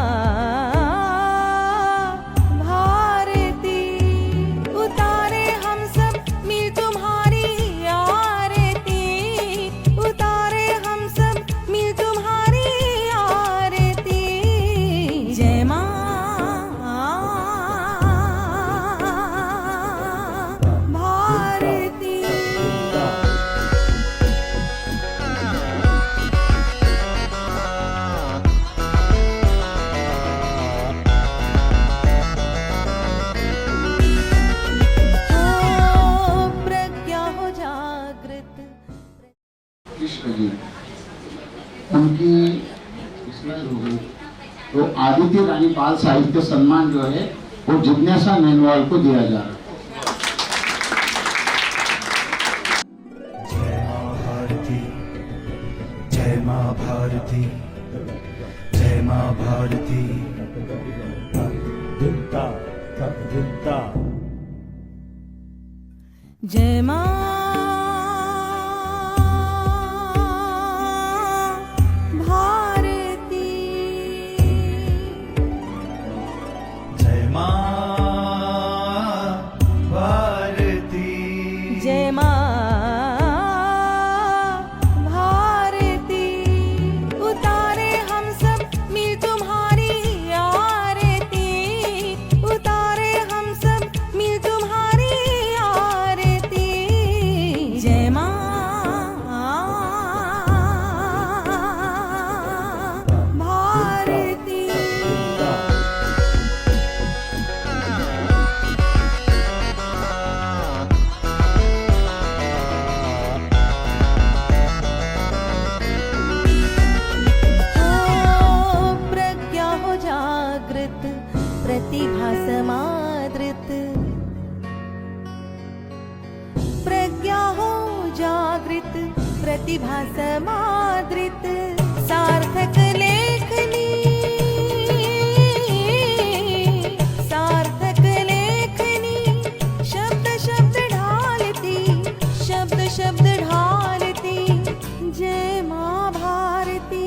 भारती। उतारे हम सब मिल तुम्हारी आरती। उतारे हम सब मिल तुम्हारी आरती। जय माँ भारती। ओ प्रज्ञा हो जागृत। कृष्ण जी उनकी इसमें हो गई तो आदित्य रानी बाल साहित्य सम्मान जो है वो जिज्ञासा नैनवाल को दिया जा रहा है। जय माँ भारती, जय माँ भारती, जय माँ भारती। दुत्ता दुत्ता, जय माँ भारती, जय माँ भारती, जय माँ भारती। उतारे हम सब मिल तुम्हारी आरती। उतारे हम सब मिल तुम्हारी आरती। जय माँ भारती। ओ प्रज्ञा हो जागृत, प्रतिभा समादृत। प्रज्ञा हो जागृत, प्रतिभा समादृत। सार्थक लेखनी, सार्थक लेखनी। शब्द शब्द ढालती, शब्द शब्द ढालती। जय माँ भारती,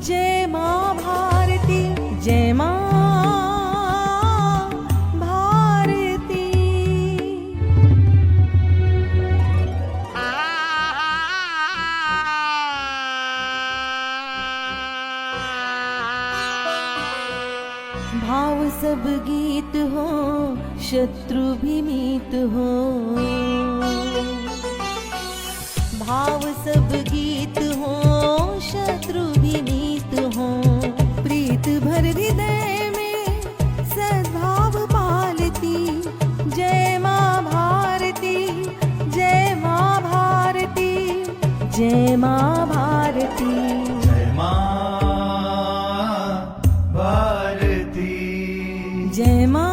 जय माँ भारती, जय माँ भारती। भाव सब गीत हो शत्रु भी मीत हो। भाव सब गीत हो शत्रु भी मीत हो। प्रीत भर हृदय में सद्भाव पालती। जय माँ भारती, जय माँ भारती, जय माँ भारती, जय माँ भारती, जय माँ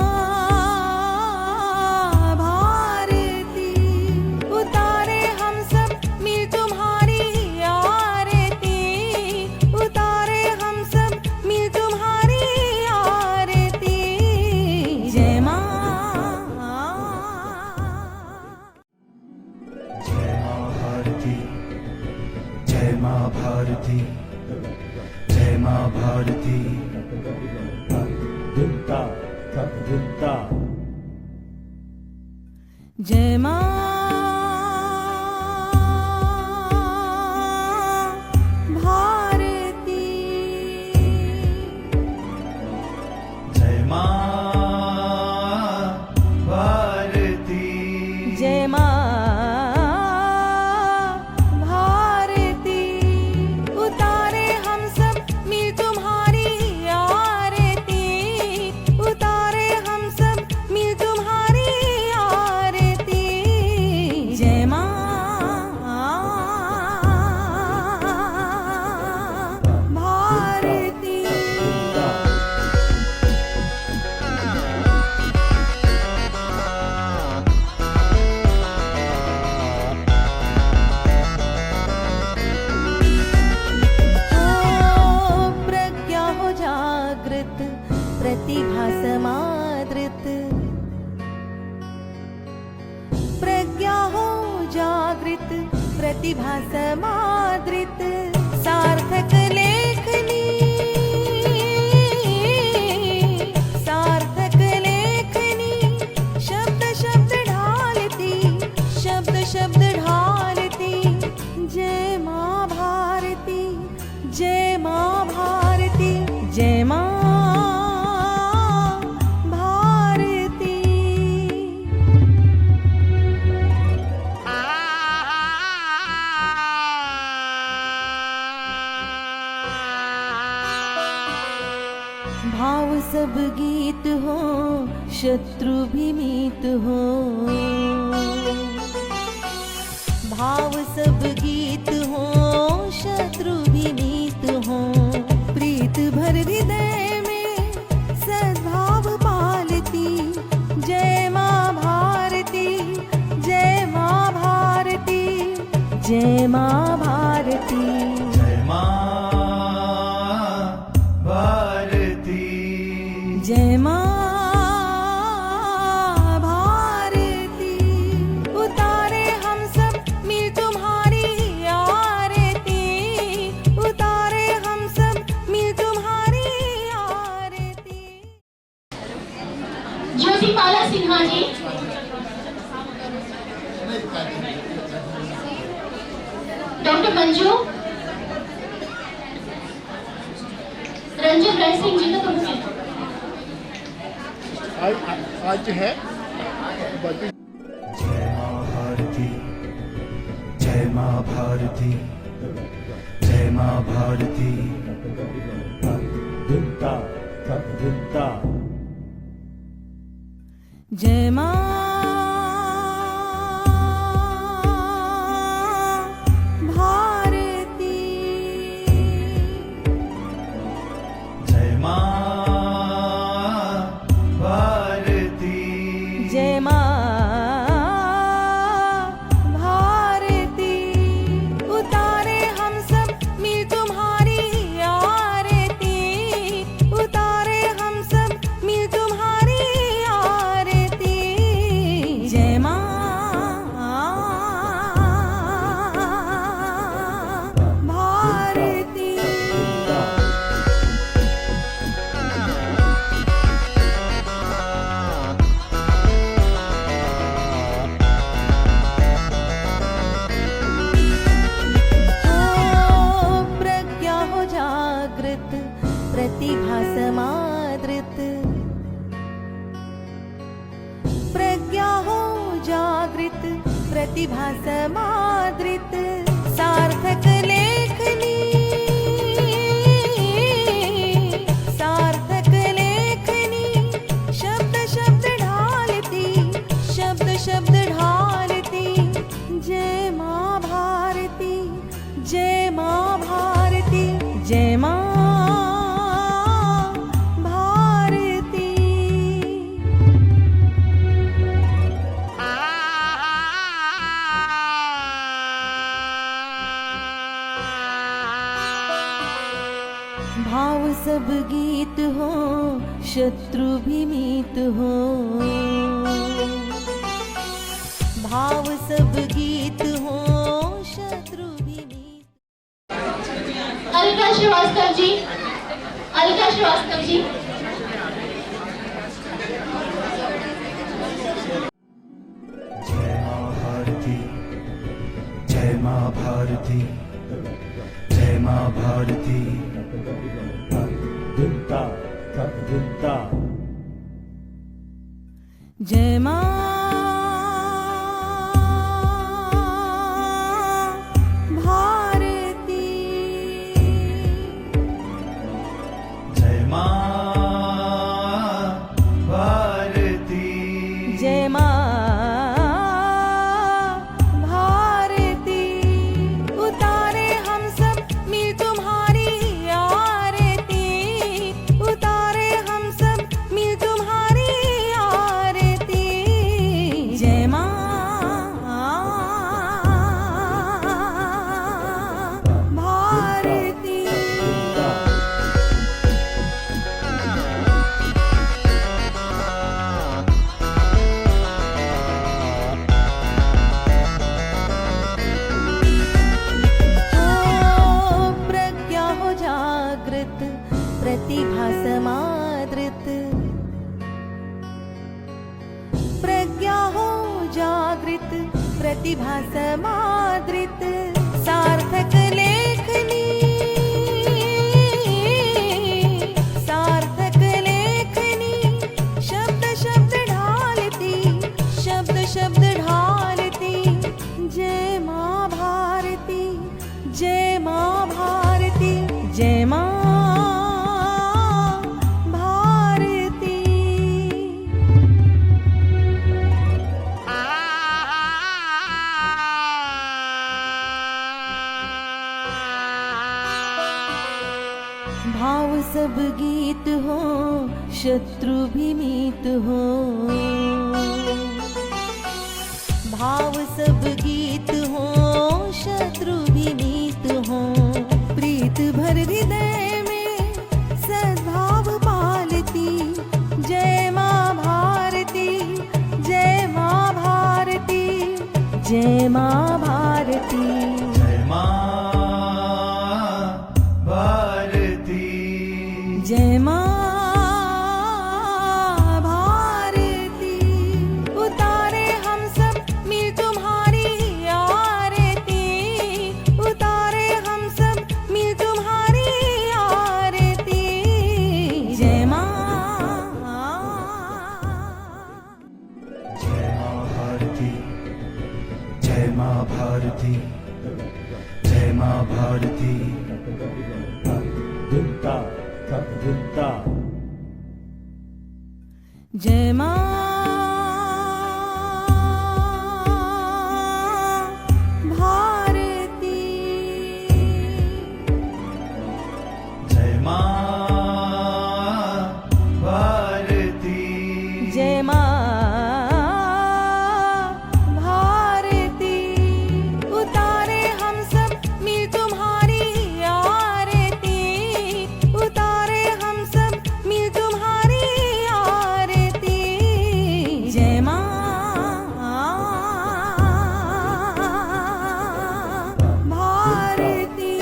भारती। उतारे हम सब मिल तुम्हारी आरती। उतारे हम सब मिल तुम्हारी आरती। जय माँ जय माँ भारती, माँ भारती, जय माँ भारती। दिनता दिनता जय माँ भारती, जय माँ भारती, जय माँ भारती। उतारे हम सब मिल तुम्हारी आरती, उतारे हम सब मिल तुम्हारी आरती। जय माँ भारती। प्रज्ञा हो जागृत, प्रतिभा समादृत। प्रज्ञा हो जागृत, प्रतिभा समादृत। सार्थक लेखनी, सार्थक लेखनी। शब्द शब्द ढालती, शब्द शब्द ढालती। जय माँ भारती, जय माँ भारती, जय माँ भारती। भाव सब गीत हो, शत्रु भी मीत हो। भाव सब गीत हो, शत्रु भी मीत हो। प्रीत भर हृदय में सद्भाव पालती। जय माँ भारती, जय माँ भारती, जय माँ भारती। जय माँ भारती, जय माँ भारती। उतारे हम सब मिल तुम्हारी आरती, उतारे हम सब मिल तुम्हारी आरती। ज्योतिपाला सिन्हा जी, डॉक्टर मंजू, रंजन राय सिंह जी का प्रमुख है। आज जो है जय माँ भारती, जय माँ भारती, जय माँ भारती। दिनता दिनता जय माँ भारती, जय माँ भारती, जय माँ भारती। उतारे हम सब मिल तुम्हारी आरती, उतारे हम सब मिल तुम्हारी आरती। जय माँ भारती। प्रज्ञा हो जागृत, प्रतिभा समादृत। प्रज्ञा हो जागृत, प्रतिभा समादृत। सार्थक लेखनी, सार्थक लेखनी। शब्द शब्द ढालती, शब्द शब्द ढालती। जय माँ भारती, जय माँ भारती, जय माँ भारती। भाव सब गीत हो, शत्रु भी मीत हो। भाव सब गीत हो, शत्रु भी मीत। अलका श्रीवास्तव जी, अलका श्रीवास्तव जी। जय माँ भारती, जय माँ भारती, जय माँ भारती। तद्विद्या, तद्विद्या। जय माँ भारती, जय माँ भारती, जय माँ भारती। उतारे हम सब मिल तुम्हारी आरती, उतारे हम सब मिल तुम्हारी आरती। जय माँ भारती। प्रज्ञा हो जागृत, प्रतिभा समादृत। प्रज्ञा हो जागृत, प्रतिभा समादृत। सार्थक लेखनी, सार्थक लेखनी। शब्द शब्द ढालती, शब्द शब्द ढालती। जय माँ भारती, जय माँ भारती, जय माँ भारती। भाव सब गीत हो, शत्रु भी मीत हो। भाव सब गीत हो, शत्रु भी मीत हो। प्रीत भर हृदय में सद्भाव पालती। जय माँ भारती, जय माँ भारती, जय माँ भारती। जय माँ भारती, जय माँ भारती। उतारे हम सब मिल तुम्हारी आरती, उतारे हम सब मिल तुम्हारी आरती। जय माँ जय माँ भारती, जय माँ भारती, जय माँ भारती। तद्विद्या, तद्विद्या। जय माँ भारती, जय माँ भारती, जय माँ भारती। उतारे हम सब मिल तुम्हारी आरती, उतारे हम सब मिल तुम्हारी आरती। जय माँ भारती।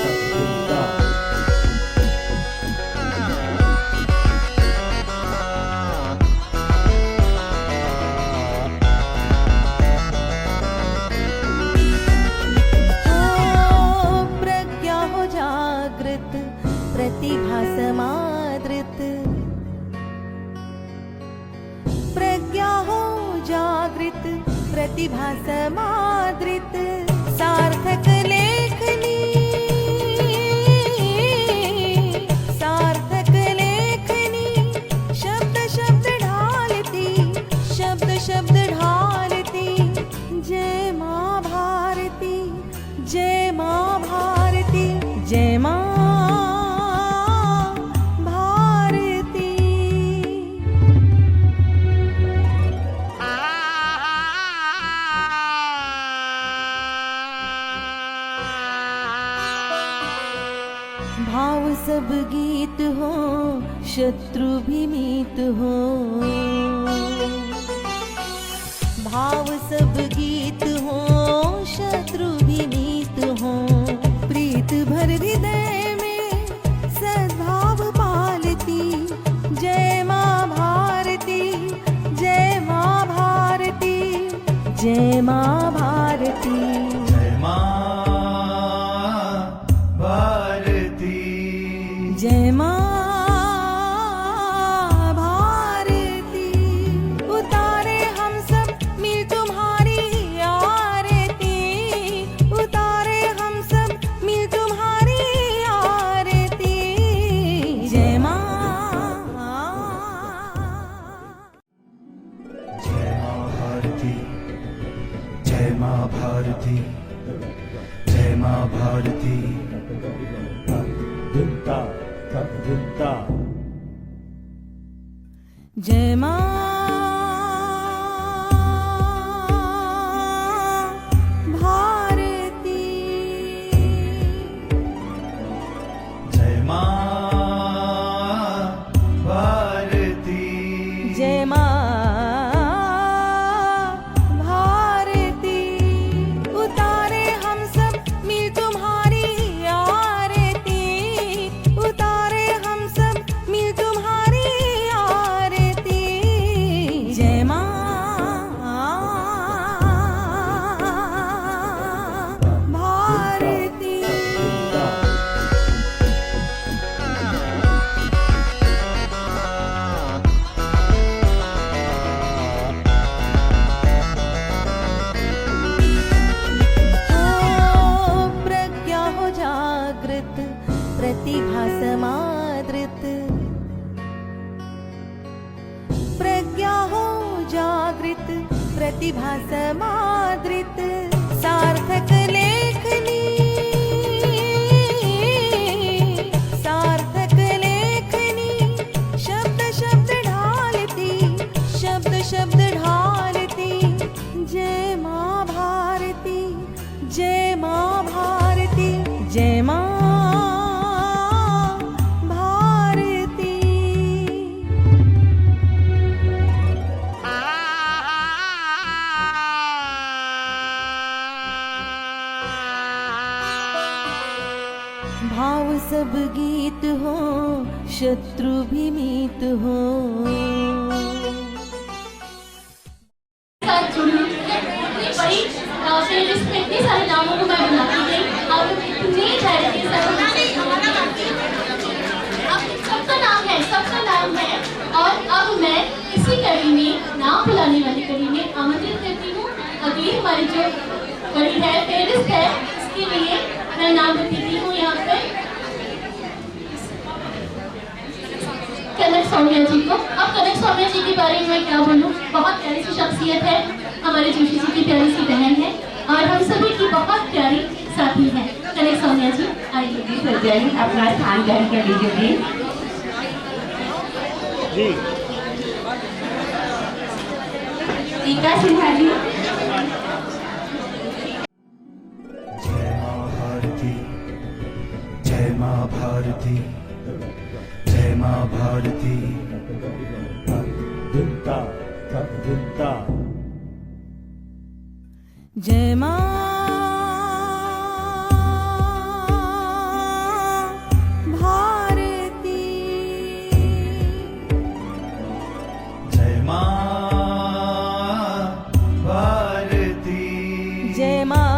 प्रज्ञा हो जागृत, प्रतिभा समादृत। प्रज्ञा हो जागृत, प्रतिभा समादृत। सार्थक लेखनी, सार्थक लेखनी। शब्द शब्द ढालती, शब्द शब्द ढालती। जय माँ भारती, जय माँ भारती, जय माँ भारती। भाव सब गीत हो, शत्रु भी मीत हो। भाव सब गीत हो, शत्रु भी मीत हो। प्रीत भर हृदय में माँ भारती, जय माँ भारती। दिनता तक दिनता। जय माँ भारती, जय माँ भारती, जय माँ भारती। उतारे हम सब मिल तुम्हारी आरती, उतारे हम सब मिल तुम्हारी आरती। जय माँ भारती। प्रज्ञा हो जागृत, प्रतिभा समादृत। प्रज्ञा हो जागृत, प्रतिभा समादृत। सार्थक लेखनी, सार्थक लेखनी। शब्द शब्द ढालती, शब्द शब्द ढालती। जय माँ भारती, जय माँ भारती, जय माँ भारती। भाव सब गीत हो, शत्रु भी मीत हो। साथ जुड़ी इतनी बड़ी प्लेलिस्ट में इतने सारे नामों को मैं बुलाती गई और इतने चैरिटी सबका नाम है, सबका नाम है। और अब मैं इसी कड़ी में, नाम बुलाने वाली कड़ी में आमंत्रित करती हूँ अगली हमारी जो कड़ी है, प्लेलिस्ट है, इसके लिए मैं नाम देती हूँ यहाँ पे कनक सौम्या जी को। अब कनक सौम्या जी के बारे में मैं क्या बोलूँ, बहुत प्यारी सी शख्सियत है, हमारे जोशी जी की प्यारी सी बहन है और हम सभी की बहुत प्यारी साथी है। कनक सौम्या जी आइए। सज्जन अपना स्थान ग्रहण कर लीजिए जी। टीका सिन्हा जी। जय माँ भारती, जय माँ भारती, जय माँ भारती। दिनता तक दिनता। जय माँ भारती, जय माँ भारती, जय माँ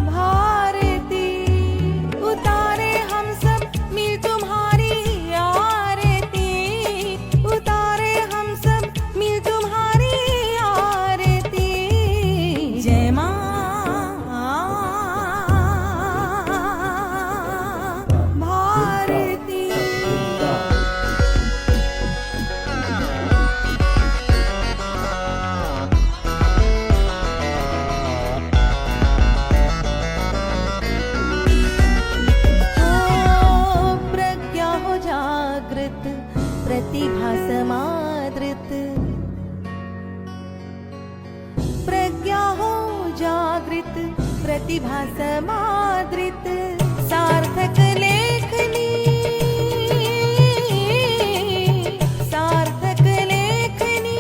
भारती। उतारे हम सब मिल तुम्हारी आरती, उतारे हम सब मिल तुम्हारी आरती। जय माँ भारती। प्रज्ञा हो जागृत, प्रतिभा समादृत। प्रज्ञा हो जागृत, प्रतिभा समादृत। सार्थक लेखनी, सार्थक लेखनी।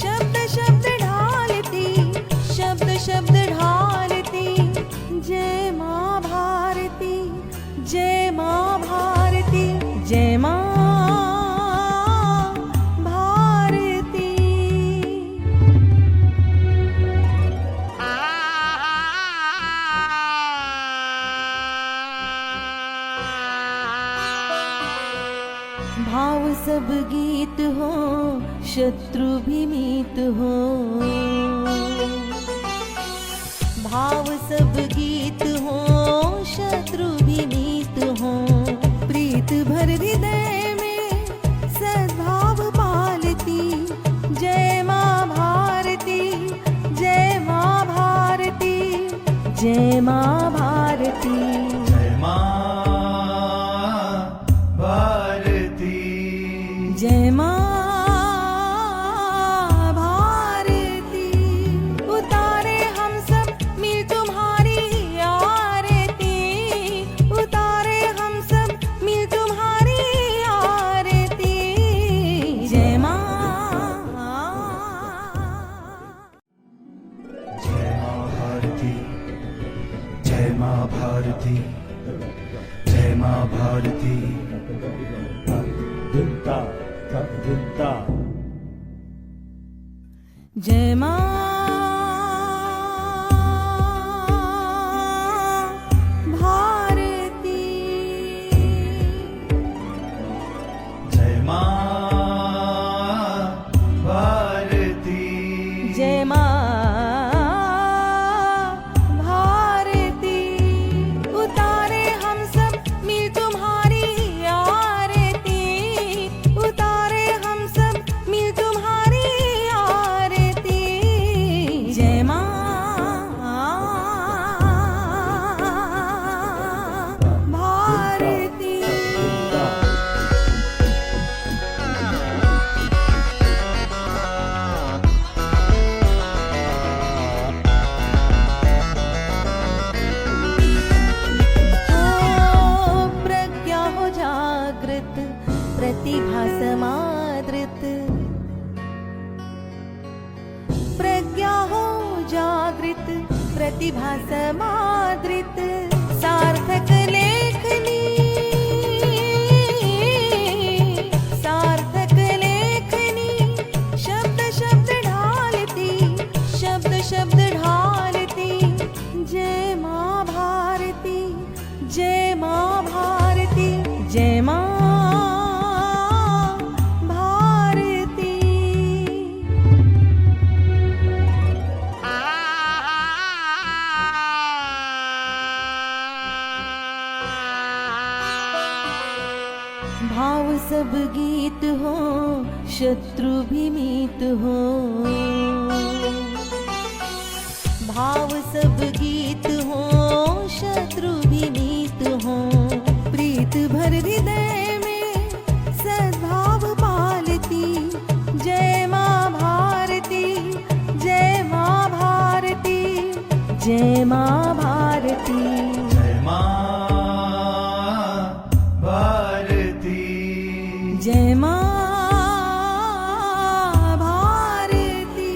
शब्द शब्द ढालती, शब्द शब्द ढालती। जय माँ भारती, जय माँ भारती, जय माँ भारती। भाव सब गीत हो, शत्रु भी मीत हो। भाव सब गीत हो, शत्रु भी मीत हो। प्रीत भर हृदय में सद्भाव पालती, जय माँ भारती, माँ भारती। जय माँ भारती। जय माँ भारती। उतारे हम सब मिल तुम्हारी आरती। उतारे हम सब मिल तुम्हारी आरती। जय माँ। जय माँ भारती। जय माँ भारती। जय माँ भारती। दिनता तक दिनता। जय माँ भारती। जय माँ भारती। जय माँ भारती। उतारे हम सब मिल तुम्हारी आरती। उतारे हम सब मिल तुम्हारी आरती। जय माँ भारती। प्रज्ञा हो जागृत प्रतिभा समादृत। प्रज्ञा हो जागृत प्रतिभा समादृत। सार्थक लेखनी। सार्थक लेखनी। शब्द शब्द ढालती। शब्द शब्द ढालती। जय माँ भारती। जय माँ भारती। जय माँ भारती। भाव सब गीत हो शत्रु भी मीत हो। भाव सब गीत हो शत्रु भी मीत हो। प्रीत भर हृदय में सद्भाव पालती। जय माँ भारती। जय माँ भारती। जय माँ भारती। जय माँ भारती। जय माँ भारती।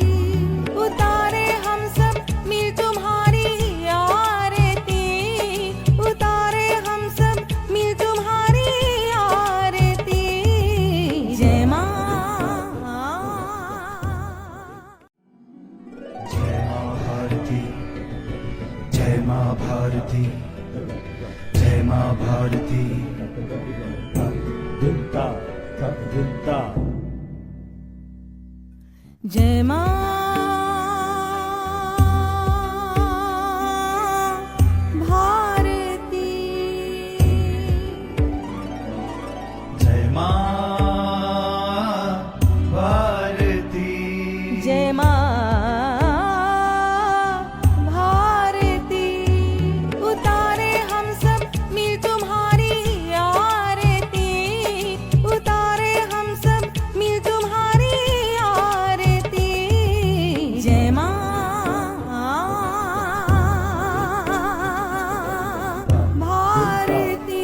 उतारे हम सब मिल तुम्हारी आरती। उतारे हम सब मिल तुम्हारी आरती। जय माँ। जय माँ भारती। जय माँ भारती। जय माँ भारती। दिनता तक दिनता। जय माँ भारती। जय माँ भारती। जय माँ भारती। उतारे हम सब मिल तुम्हारी आरती। उतारे हम सब मिल तुम्हारी आरती। जय माँ भारती।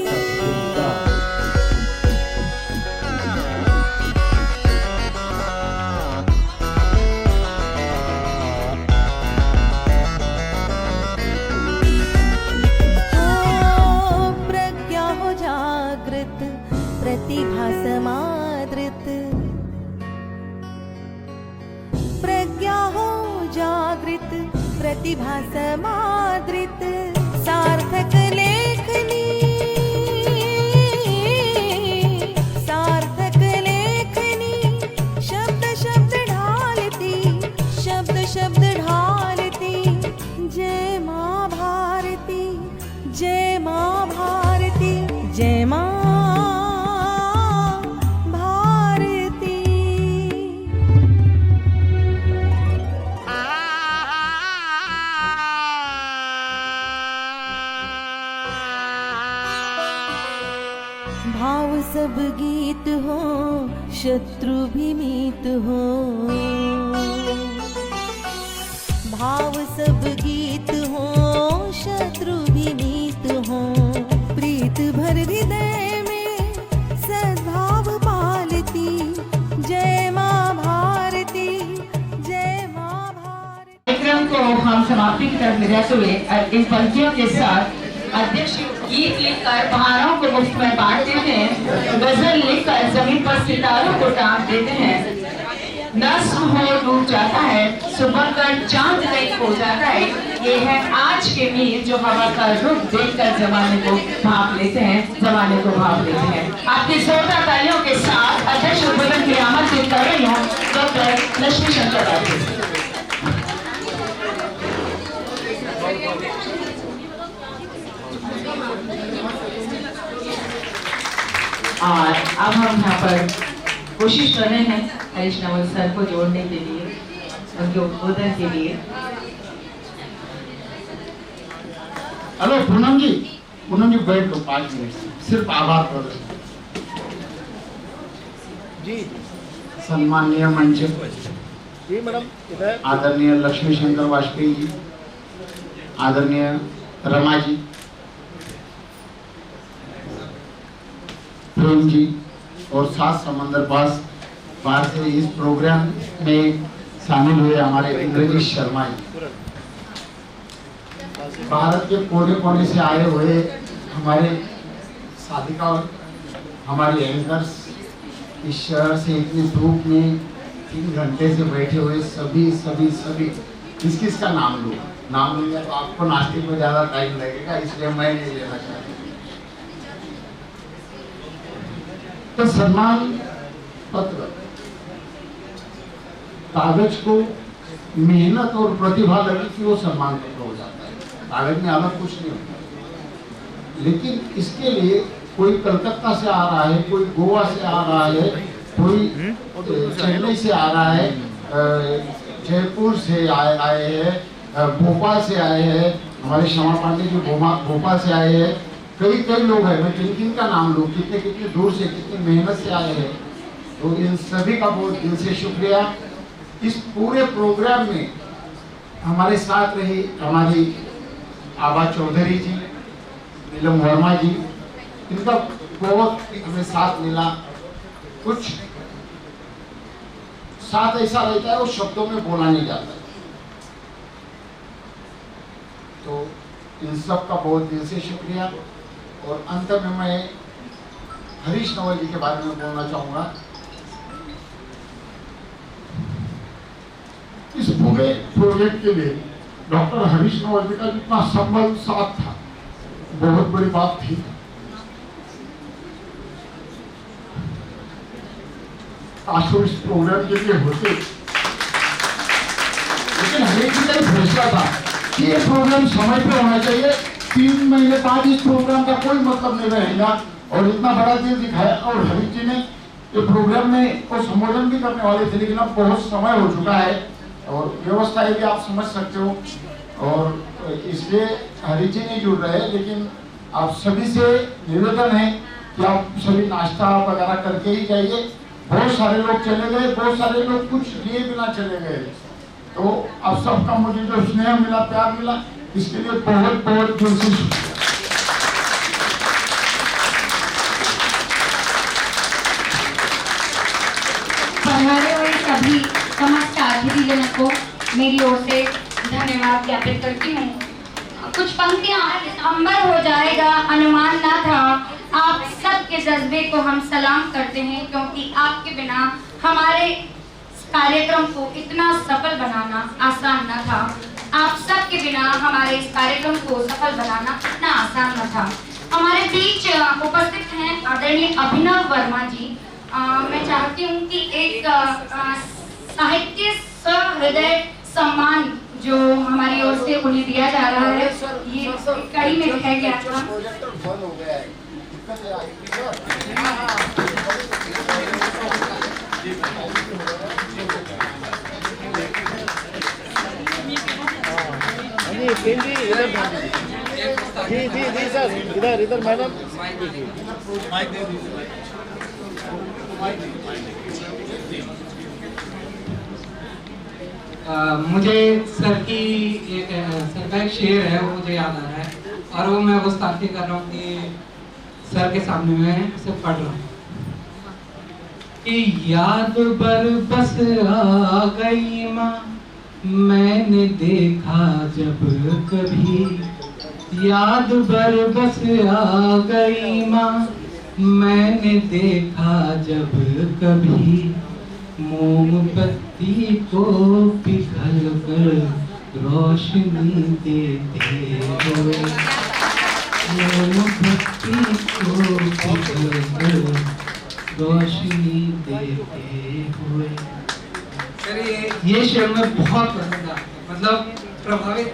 प्रज्ञा हो जागृत प्रतिभा समादृत। प्रज्ञा हो जागृत प्रतिभा समादृत। सार्थक लेखनी। सार्थक लेखनी। शब्द शब्द ढालती। शब्द शब्द ढालती। जय माँ भारती। जय माँ भारती। जय माँ भारती। सब गीत हो शत्रु भी मीत हो, भाव सब गीत हो शत्रु भी मीत हो, प्रीत भर हृदय में सद्भाव पालती, जय माँ भारती, जय माँ भारती। कार्यक्रम को हम समाप्ति की तरफ ले जाते हुए इन पंक्तियों के साथ अध्यक्ष गीत लिखकर पहाड़ों को मुफ्त में बांट देते हैं, गजल लिखकर जमीन पर सितारों को टांग देते हैं, नस्म हो डूब जाता है, सुबह कर चांद नहीं हो जाता है। ये है आज के मीर जो हवा का रुख देखकर जमाने को भाप लेते हैं, जमाने को भाप लेते हैं। आपकी जोरदार तालियों के साथ अध्यक्ष उद्बोधन की आमंत्रित कर रही हूँ डॉक्टर लक्ष्मी शंकर राठी। और अब हम यहाँ पर कोशिश कर रहे हैं हरीश नवल सर को जोड़ने के लिए, उनके उद्बोधन के लिए। हेलो पूनम जी बैठ लो 5 मिनट, सिर्फ आभार प्रदर्शन। जी सम्माननीय मंच जी मैडम, इधर आदरणीय लक्ष्मी शंकर वाजपेयी जी, आदरणीय रमा जी, प्रेम जी और 7 समंदर पार से इस प्रोग्राम में शामिल हुए हमारे इंद्रजीत शर्मा जी, भारत के कोने कोने से आए हुए हमारे साथिका और हमारी एंकर्स, इस शहर से इतनी धूप में 3 घंटे से बैठे हुए सभी किस किस का नाम लूँ? नाम लूँगा तो आपको नाश्ते में ज़्यादा टाइम लगेगा, इसलिए मैं नहीं लेना चाहता। तो सम्मान पत्र कागज को मेहनत और प्रतिभा लगी कि वो सम्मान पत्र हो जाता है, कागज में अलग कुछ नहीं होता। लेकिन इसके लिए कोई कलकत्ता से आ रहा है, कोई गोवा से आ रहा है, कोई चेन्नई से आ रहा है, जयपुर से आए हैं, भोपाल से आए हैं, हमारे श्यामा पांडे जी भोपाल से आए हैं, कई लोग हैं, मैं किन का नाम लूँ, कितने दूर से कितनी मेहनत से आए हैं। तो इन सभी का बहुत दिल से शुक्रिया। इस पूरे प्रोग्राम में हमारे साथ रही हमारी आबा चौधरी जी, नीलम वर्मा जी, इनका बहुत हमें साथ मिला। कुछ साथ ऐसा रहता है वो शब्दों में बोला नहीं जाता, तो इन सब का बहुत दिल से शुक्रिया। और अंत में मैं हरीश नवल जी के बारे में बोलना चाहूँगा। इस पूरे प्रोजेक्ट के लिए डॉक्टर हरीश नवल जी का जितना संबल साथ था, बहुत बड़ी बात थी। काशो इस प्रोग्राम के लिए होते, लेकिन हरीश जी का एक फैसला था कि ये प्रोग्राम समय पे होना चाहिए। 3 महीने बाद इस प्रोग्राम का कोई मतलब नहीं रहेगा, और इतना बड़ा दिल दिखाया। और हरीश जी ने ये प्रोग्राम में को संबोधन भी करने वाले थे, लेकिन अब बहुत समय हो चुका है और व्यवस्था भी आप समझ सकते हो, और इसलिए हरीश जी नहीं जुड़ रहे। लेकिन आप सभी से निवेदन है कि आप सभी नाश्ता वगैरह करके ही जाइए। बहुत सारे लोग चले गए, बहुत सारे लोग कुछ लिए बिना चले गए, तो आप सबका मुझे जो स्नेह मिला, प्यार मिला, इसके लिए बहुत बहुत दिल से शुक्रिया। पधारे हुए सभी समस्त अतिथिजनों को मेरी ओर से धन्यवाद ज्ञापित करती हूँ। कुछ पंक्तियाँ अंबर हो जाएगा अनुमान ना था, आप सबके जज्बे को हम सलाम करते हैं, क्योंकि आपके बिना हमारे कार्यक्रम को इतना सफल बनाना आसान न था। आप सबके बिना हमारे इस कार्यक्रम को सफल बनाना इतना आसान न था। हमारे बीच उपस्थित हैं आदरणीय अभिनव वर्मा जी। मैं चाहती हूँ कि एक साहित्य सहृदय सम्मान जो हमारी ओर से उन्हें दिया जा रहा है, ये कड़ी में रह गया था। जी सर, इधर मैडम। मुझे सर का एक शेर है, वो मुझे याद आ रहा है और वो मैं गुस्ताखी कर रहा हूँ कि सर के सामने मैं उसे पढ़ रहा हूँ कि याद पर बस आ गई माँ मैंने देखा जब कभी, याद पर बस आ गई माँ मैंने देखा जब कभी, मोमबत्ती को पिघल कर रोशनी देते हुए, मोमबत्ती को पिघल कर रोशनी देते हुए। ये शेर में बहुत पसंद आता है, मतलब प्रभावित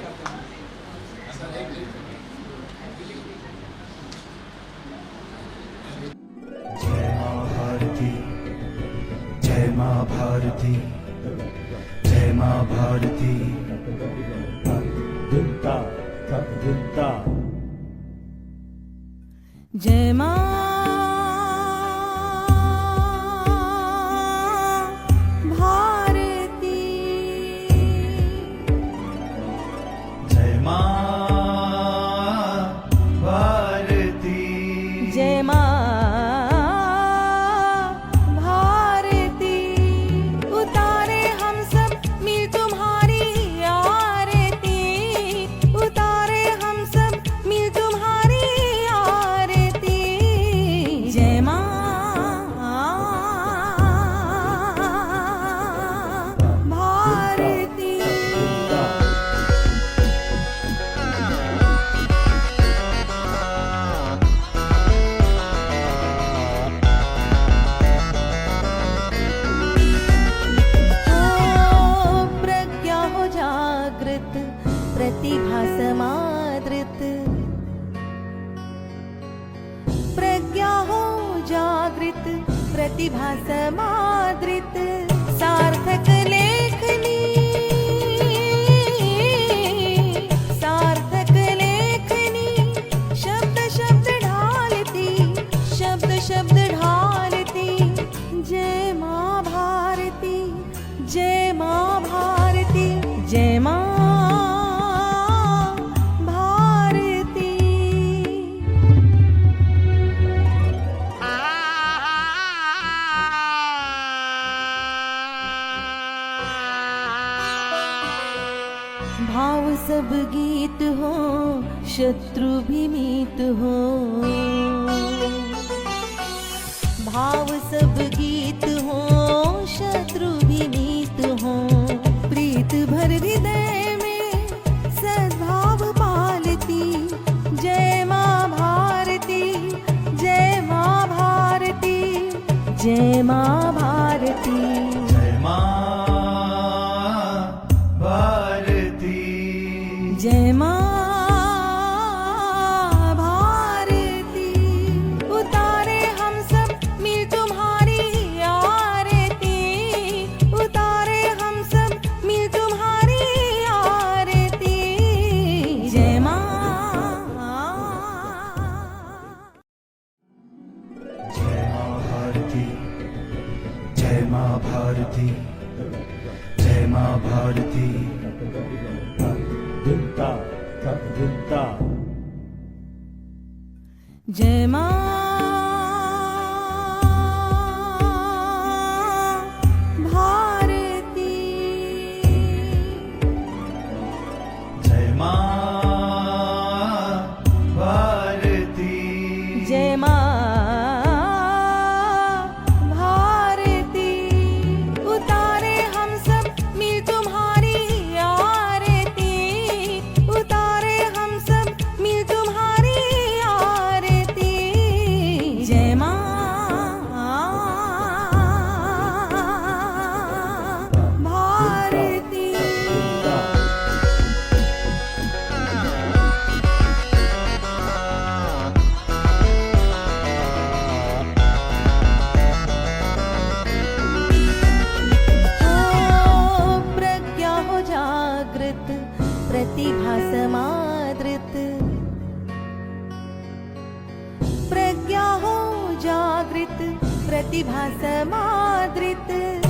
जय माँ भारती, जय माँ भारती। दिनता दिनता जय माँ भारती, जय माँ भारती, जय माँ प्रतिभा समादृत, प्रज्ञा हो जागृत, प्रतिभा समादृत, सार्थक लेखनी, सार्थक लेखनी, शब्द शब्द ढालती, शब्द शब्द ढालती, जय माँ भारती, जय माँ भारती, जय माँ भाव सब गीत हो, शत्रु भी मीत हो, भाव सब गीत हो, शत्रु भी मीत हो, प्रीत भर हृदय में सद्भाव पालती, जय माँ भारती, जय माँ भारती, जय माँ भारती, जय माँ भारती, जय माँ भारती, उतारे हम सब मिल तुम्हारी आरती, उतारे हम सब मिल तुम्हारी आरती, जय माँ, जय माँ भारती, जय माँ भारती, जय माँ भारती। दिनता दिनता जय माँ भारती, जय माँ भारती, जय माँ भारती, उतारे हम सब मिल तुम्हारी आरती, उतारे हम सब मिल तुम्हारी आरती, जय माँ भारती। प्रज्ञा हो जागृत, प्रतिभा समादृत, प्रज्ञा हो जागृत, प्रतिभा समादृत